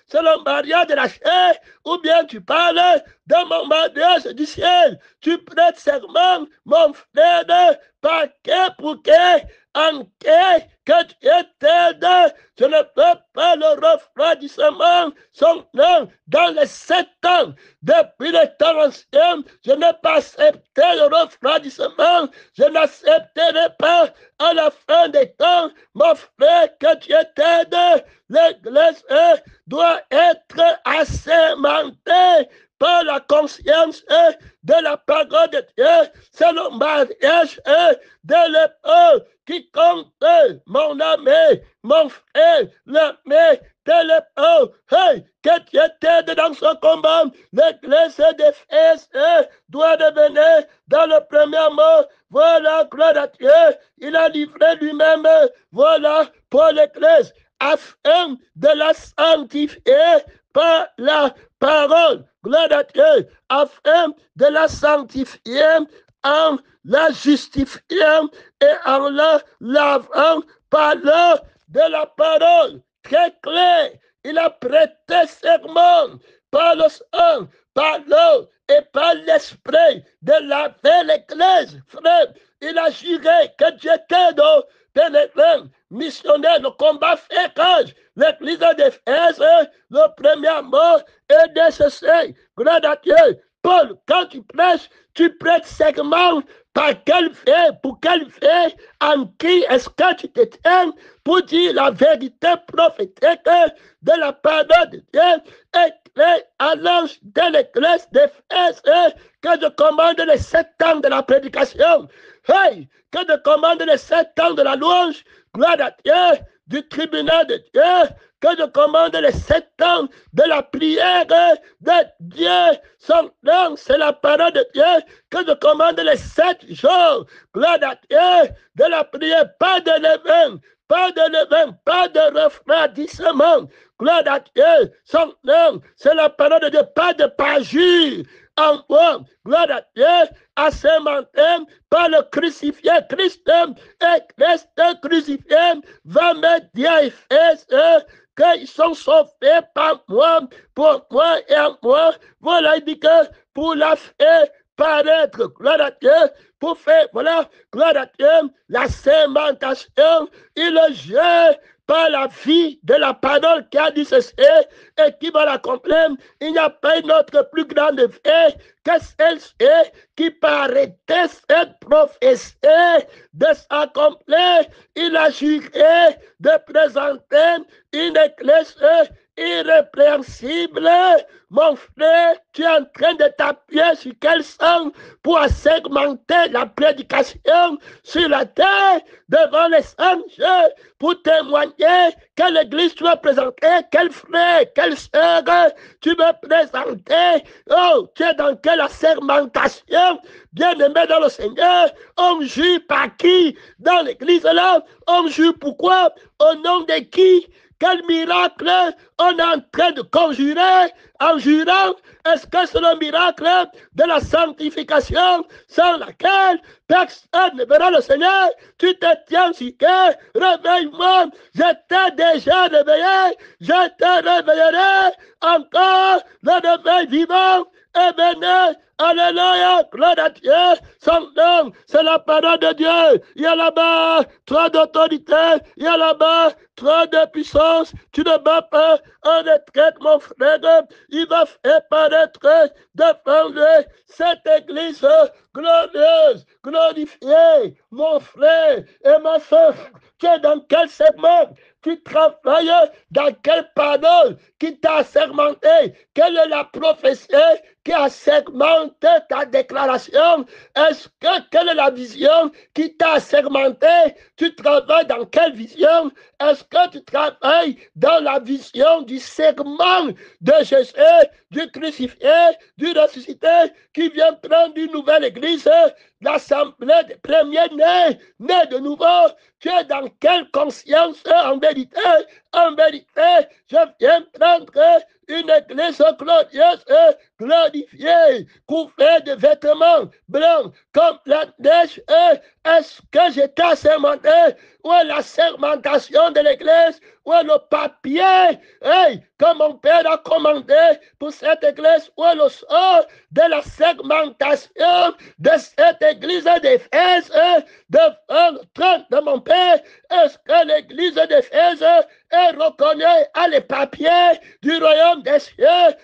c'est le mariage de la chair, ou bien tu parles de mon mariage du ciel. Tu prêtes serment, mon frère, par quel pour quel, en quel que tu étais, je ne peux pas le refroidissement, son nom, dans les 7 ans, depuis le temps ancien, je n'ai pas accepté le refroidissement, je n'accepterai pas à la fin des temps, mon frère, que tu étais, l'Église doit être assermentée par la conscience de la parole de Dieu. C'est le mariage de l'époque qui compte, mon ami, mon frère, l'ami de l'époque. Hey, que tu étais dans ce combat, l'Église d'Éphèse doit devenir dans le premier mot. Voilà, gloire à Dieu, il a livré lui-même, voilà, pour l'Église, afin de la sanctifier par la parole, gloire à Dieu, afin de la sanctifier en la justifiant et en la lavant par l'eau de la parole. Très clair, il a prêté serment par le sang, par l'eau et par l'esprit de laver l'Église. Frère, il a juré que Dieu t'aide, pénétrant, missionnaire, le combat fait rage. L'Église d'Éphèse, le premier mot est nécessaire. Gloire à Dieu. Paul, quand tu prêtes serment par quel fait, pour quel fait, en qui est-ce que tu te tiens pour dire la vérité prophétique de la parole de Dieu et à l'ange de l'Église d'Éphèse que je commande les 7 ans de la prédication. Hey, que je commande les 7 ans de la louange, gloire à Dieu, du tribunal de Dieu, que je commande les 7 ans de la prière de Dieu. Son nom, c'est la parole de Dieu, que je commande les 7 jours, gloire à Dieu, de la prière, pas de levain, pas de levain, pas de refroidissement, gloire à Dieu. Son nom, c'est la parole de Dieu, pas de parjure en moi, gloire à Dieu, assermenté par le crucifié, Christ et Christ crucifié va me dire qu'ils sont sauvés par moi, pour moi et en moi. Voilà, il dit que pour la faire paraître, gloire à Dieu, pour faire, voilà, gloire à Dieu, la sémentation et le jeu par la vie de la parole qui a dit ceci et qui va l'accomplir. Il n'y a pas une autre plus grande vie que celle-ci qui paraît cette prophétie de s'accomplir. Il a juré de présenter une église irrépréhensible. Mon frère, tu es en train de t'appuyer sur quel sang pour segmenter la prédication sur la terre devant les anges pour témoigner que l'église tu vas présenter, quel frère, quelle sœur tu veux présenter. Oh, tu es dans quelle assermentation, bien-aimé dans le Seigneur. On jure par qui dans l'église là? On jure pourquoi? Au nom de qui? Quel miracle on est en train de conjurer en jurant? Est-ce que c'est le miracle de la sanctification sans laquelle personne ne verra le Seigneur? Tu te tiens si que réveille-moi, je t'ai déjà réveillé, je te réveillerai encore le réveil vivant est béni. Alléluia, gloire à Dieu, son nom, c'est la parole de Dieu. Il y a là-bas trop d'autorité, il y a là-bas trop de puissance. Tu ne vas pas en retraite, mon frère. Il va faire paraître devant lui cette église glorieuse, glorifiée, mon frère et ma soeur. Tu es dans quel segment? Tu travailles dans quelle parole qui t'a sermenté? Quelle est la prophétie qui a segmenté ta déclaration? Quelle est la vision qui t'a segmenté? Tu travailles dans quelle vision? Est-ce que tu travailles dans la vision du segment de Jésus, du crucifié, du ressuscité, qui vient prendre une nouvelle église, l'assemblée des premiers-nés, nés de nouveau? Tu es dans quelle conscience en vérité? En vérité, je viens prendre une église glorieuse, glorifiée, couverte de vêtements blancs comme la neige. Est-ce que j'étais assermenté? Où est la sermentation de l'église? Où est le papier que mon père a commandé pour cette église? Où est le sort de la segmentation de cette église d'Éphèse devant le trône de mon père? Est-ce que l'église d'Éphèse est reconnue à les papiers du royaume des cieux?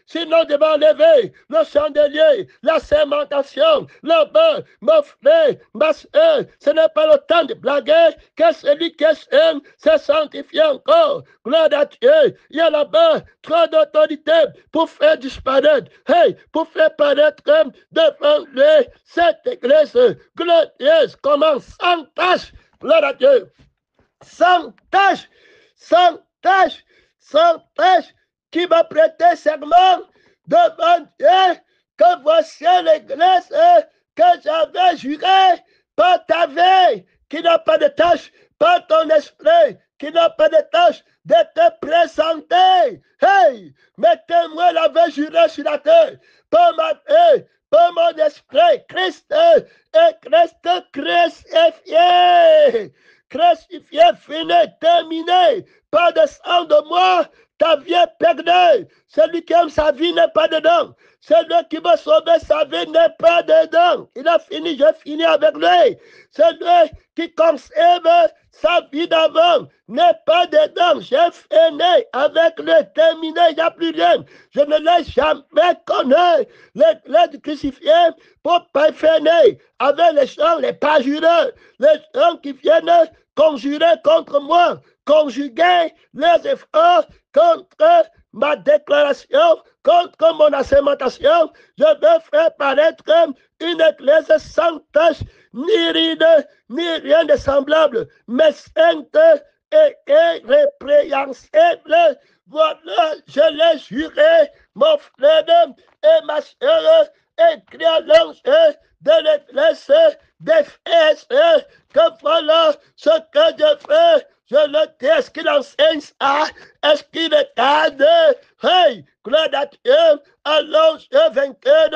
Sinon devant enlever le chandelier, la sermentation, le bain, mon frère, ma soeur, ce n'est pas le temps de blaguer, que celui qui aime se sanctifie encore. Gloire à Dieu. Il y a là-bas trop d'autorité pour faire disparaître, pour faire paraître devant lui cette église glorieuse, comment sans tâche. Gloire à Dieu. Sans tâche, sans tâche, sans tâche, qui va prêter serment devant Dieu, que voici l'église que j'avais juré par ta veille, qui n'a pas de tâche, par ton esprit, qui n'a pas de tâche, de te présenter. Mettez-moi l'avait juré sur la terre, par ma veille, par mon esprit, Christ et Christ crucifié. Crucifié, fini, terminé. Pas de sang de moi, ta vie est perdue. Celui qui aime sa vie n'est pas dedans. Celui qui veut sauver sa vie n'est pas dedans. Il a fini, je finis avec lui. Celui qui conserve sa vie d'avant n'est pas dedans. J'ai fini avec lui, terminé, il n'y a plus rien. Je ne l'ai jamais connu. L'église du crucifié pour pas finir avec les gens, les parjureux, les gens qui viennent conjurer contre moi, conjuguer les efforts contre ma déclaration, contre mon assermentation. Je veux faire paraître une église sans tache, ni ride, ni rien de semblable, mais sainte et irrépréhensible. Voilà, je l'ai juré, mon frère et ma soeur, écrit à l'ange de l'église d'Éphèse, que voilà ce que je fais. Je le dis, est-ce qu'il enseigne ça? Est-ce qu'il regarde? Gloire à Dieu, à l'ange vainqueur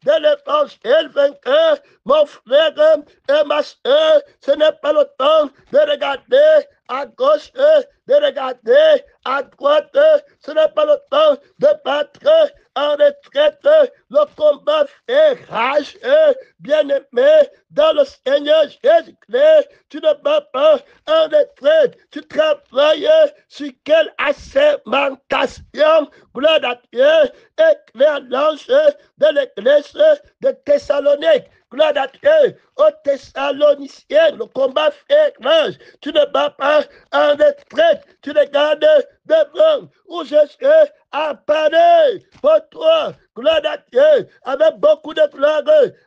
de l'évangile vainqueur, mon frère et ma soeur, ce n'est pas le temps de regarder à gauche, de regarder à droite, ce n'est pas le temps de battre en retraite. Le combat fait rage, bien-aimé, dans le Seigneur Jésus-Christ. Tu ne bats pas en retraite, tu travailles sur quelle assermentation? Gloire à Dieu, éclaire l'ange de l'église de Thessalonique. Gloire à Dieu, aux Thessaloniciens, le combat fait rage. Tu ne bats pas en retraite, tu regardes devant où Jésus apparaît pour toi. Gloire à Dieu, avec beaucoup de gloire,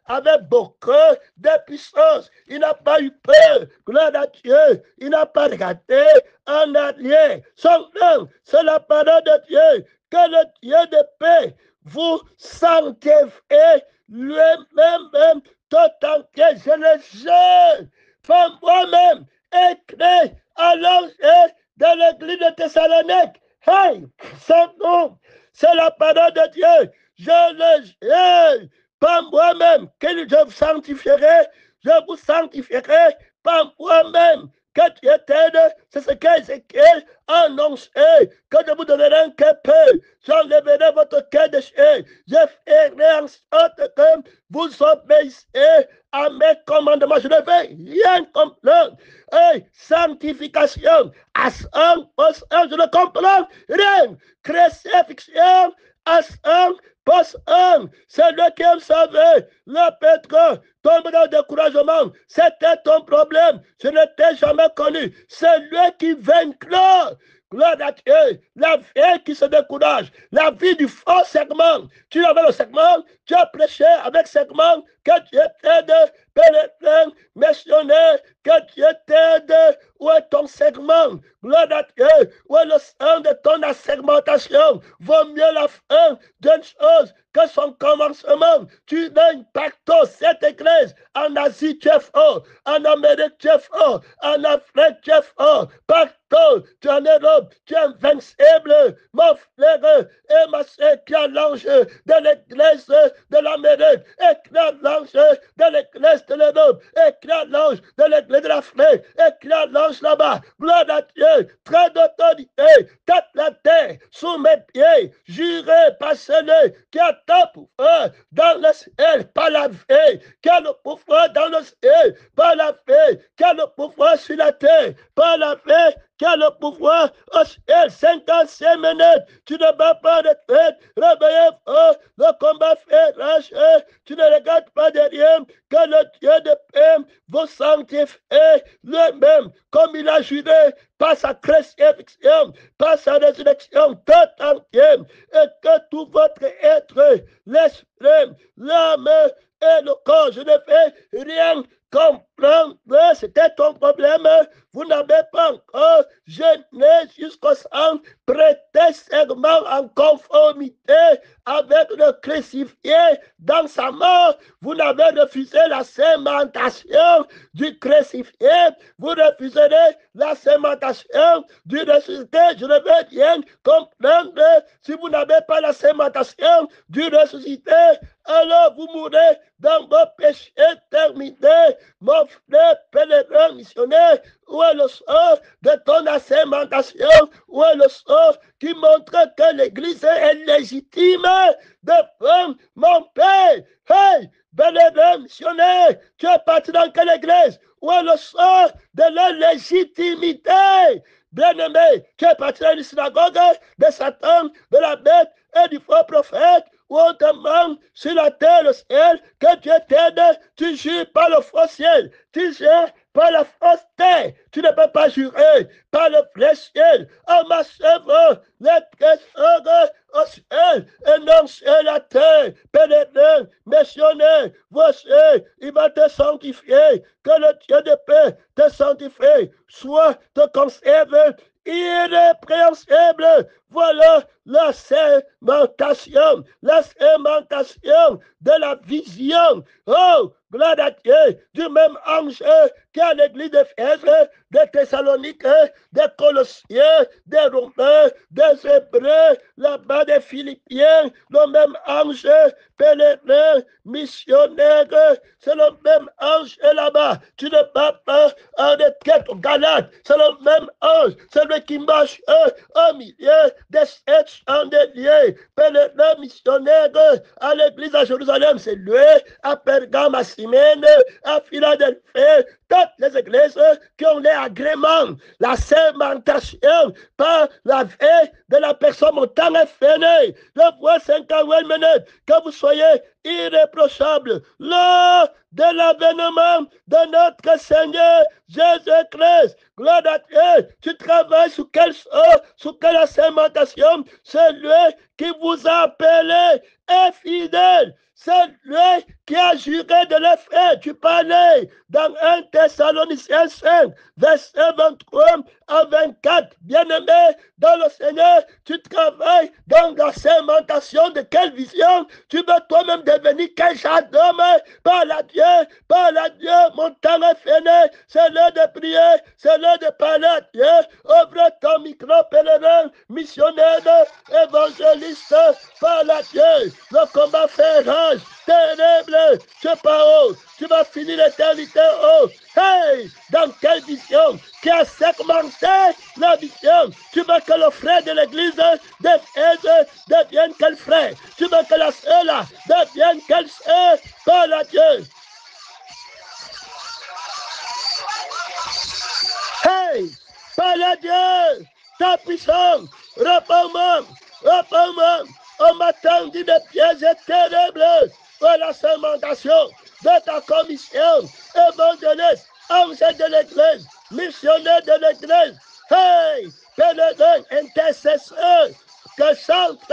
avec beaucoup de puissance. Il n'a pas eu peur. Gloire à Dieu, il n'a pas regardé en arrière. Son nom, c'est la parole de Dieu. Que le Dieu de paix vous sanctifie lui-même tout entier. Je le jure par moi-même, écrit à l'ange de l'église de Thessalonique. Son nom, c'est la parole de Dieu. Je le jure par moi-même que je vous sanctifierai. Je vous sanctifierai par moi-même, que Dieu t'aide. C'est ce qu'Ézéchiel a annoncé, que je vous donnerai un cœur peu. J'enlèverai votre cœur de chair. Je ferai en sorte que vous obéissez à mes commandements. Je ne vais rien comprendre. Hey, sanctification, asang, je ne comprends rien. Crucifixion, asang, c'est lui qui aime sauver. Le Pétre tombe dans le découragement. C'était ton problème. Je ne t'ai jamais connu. C'est lui qui vaincra. Gloire à Dieu. La vie qui se décourage. La vie du faux segment. Tu avais le segment. Tu as prêché avec segment. Que Dieu t'aide. Pèlerin, missionnaire. Que Dieu t'aide. Où est ton segment? Gloire à Dieu. Où est le sein de ton segmentation? Vaut mieux la fin d'une chose que son commencement. Tu n'as impacté cette église. En Asie, tu es fort. En Amérique, tu es fort. En Afrique, tu es fort. Partout, tu es en Europe, tu es invincible. Mon frère et ma soeur, éclaire l'ange de l'église de l'Amérique. Éclaire l'ange de l'église de l'Europe. Éclaire l'ange de l'église de l'Afrique. Éclaire l'ange là-bas. Gloire à Dieu. Très d'autorité. Tape la terre sous mes pieds. Juré par celui qui a tant pouvoir dans le ciel, par la vie, qui a le pouvoir dans le ciel, par la vie, qui a le pouvoir sur la terre, par la vie, qui a le pouvoir au ciel. 55 minutes, tu ne bats pas de tête, réveillez-vous, le combat fait rage, tu ne regardes pas derrière, que le Dieu de paix vous sanctifie lui-même, comme il a juré par sa crucifixion, par sa résurrection tout entière, et que tout votre être, l'esprit, l'âme et le corps, je ne fais rien comprendre. C'était ton problème. Vous n'avez pas encore jeûné jusqu'au sang, prêté serment en conformité avec le crucifié dans sa mort. Vous n'avez refusé la sémentation du crucifié. Vous refuserez la sémentation du ressuscité. Je ne veux rien comprendre. Si vous n'avez pas la sémentation du ressuscité, alors vous mourrez dans vos péchés terminés. Mon frère pèlerin missionnaire, où est le sort de ton assermentation? Où est le sort qui montre que l'Église est légitime devant mon Père? Hey, pèlerin missionnaire, tu es parti dans quelle Église? Où est le sort de la légitimité? Bien-aimé, tu es parti dans une synagogue de Satan, de la bête et du faux prophète, où on te demande sur la terre, le ciel, que Dieu t'aide, tu jures par le faux ciel, tu jures par la fausse terre, tu ne peux pas jurer par le vrai ciel. En ma sœur, les trésors au ciel et non sur la terre, pèlerin, missionnaire, voici, il va te sanctifier, que le Dieu de paix te sanctifie, soit te conserve irrépréhensible. Voilà la sémentation de la vision. Oh, gloire à Dieu, du même ange qui a l'église d'Éphèse, des Thessaloniques, des Colossiens, des Romains, des Hébreux, là-bas des Philippiens, le même ange, pèlerin, missionnaire, c'est le même ange là-bas. Tu ne bats pas en retraite aux Galates, c'est le même ange, celui qui marche au milieu des 7 chandeliers, pèlerin, missionnaire à l'église à Jérusalem, c'est lui, à Pergame, à Simène, à Philadelphie, toutes les églises qui ont les agréments, la sémentation par la vie de la personne au temps est fini. Je vois 58 minutes, que vous soyez irréprochable lors de l'avènement de notre Seigneur Jésus-Christ. Gloire à Dieu. Tu travailles sous quelle sémentation? Celui qui vous a appelé est fidèle. C'est lui qui a juré de le faire. Tu parlais dans 1 Thessaloniciens 5, verset 23 à 24. Bien-aimé dans le Seigneur, tu travailles dans la sémentation de quelle vision? Tu veux toi-même devenir quel genre d'homme? Parle à Dieu, mon temps est fini. C'est l'heure de prier, c'est l'heure de parler à Dieu. Ouvre ton micro, pèlerin, missionnaire, évangéliste, parle à Dieu. Le combat fait rage, terrible. Ce parole, tu vas finir l'éternité. Oh, hey, dans quelle vision qui a segmenté la vision? Tu veux que le frère de l'église devienne quel frère? Tu veux que la sœur là devienne quelle sœur? Parle à Dieu. Hey, parle à Dieu. Ta puissance, réponds-moi, réponds-moi. On m'a tendu des pièges terribles pour la segmentation de ta commission évangéliste, ange de l'église, missionnaire de l'église. Hey, pèlerin, intercesseur, que chante,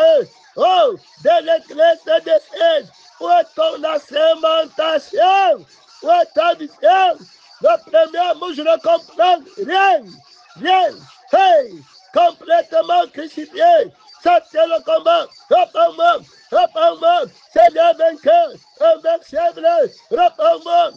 oh, de l'église d'Éphèse, où est ton segmentation, où est ta vision? Le premier mot, je ne comprends rien, rien. Hey, complètement crucifié. Ça, c'est le combat. Réponds-moi, Seigneur vainqueur, invincible. Réponds-moi,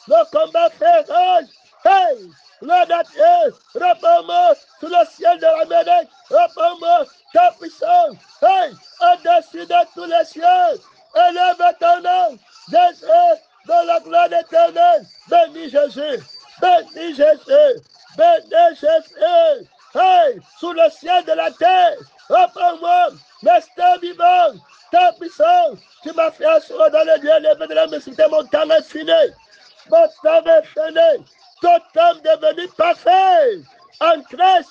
le combat féroce. Hey, le Dieu, réponds-moi, sous le ciel de l'Amérique. Réponds-moi, ta puissance. Hey, au-dessus de tous les cieux. Élève ton nom, Jésus, dans la gloire éternelle. Bénis Jésus, bénis Jésus, bénis Jésus. Hey, sous le ciel de la terre, réponds-moi, Mestre vivant, ta puissance, tu m'as fait assurer dans les lieux élevés de la mesquite, mon temps est fini. Mon temps est fini. Ton âme est devenu parfait. En Christ,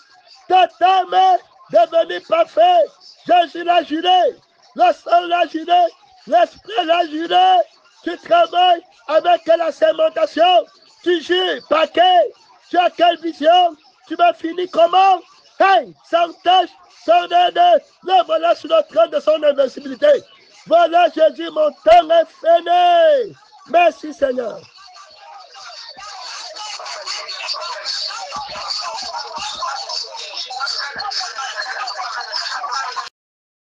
ton âme est devenu parfait. Jésus l'a juré, le sang l'a juré, l'esprit l'a juré. Tu travailles avec la segmentation. Tu jures, paquet. Tu as quelle vision? Tu vas finir comment? Hey, sans tâche, sans aide, le voilà sur le trône de son invincibilité. Voilà Jésus, mon temps est fini. Merci Seigneur.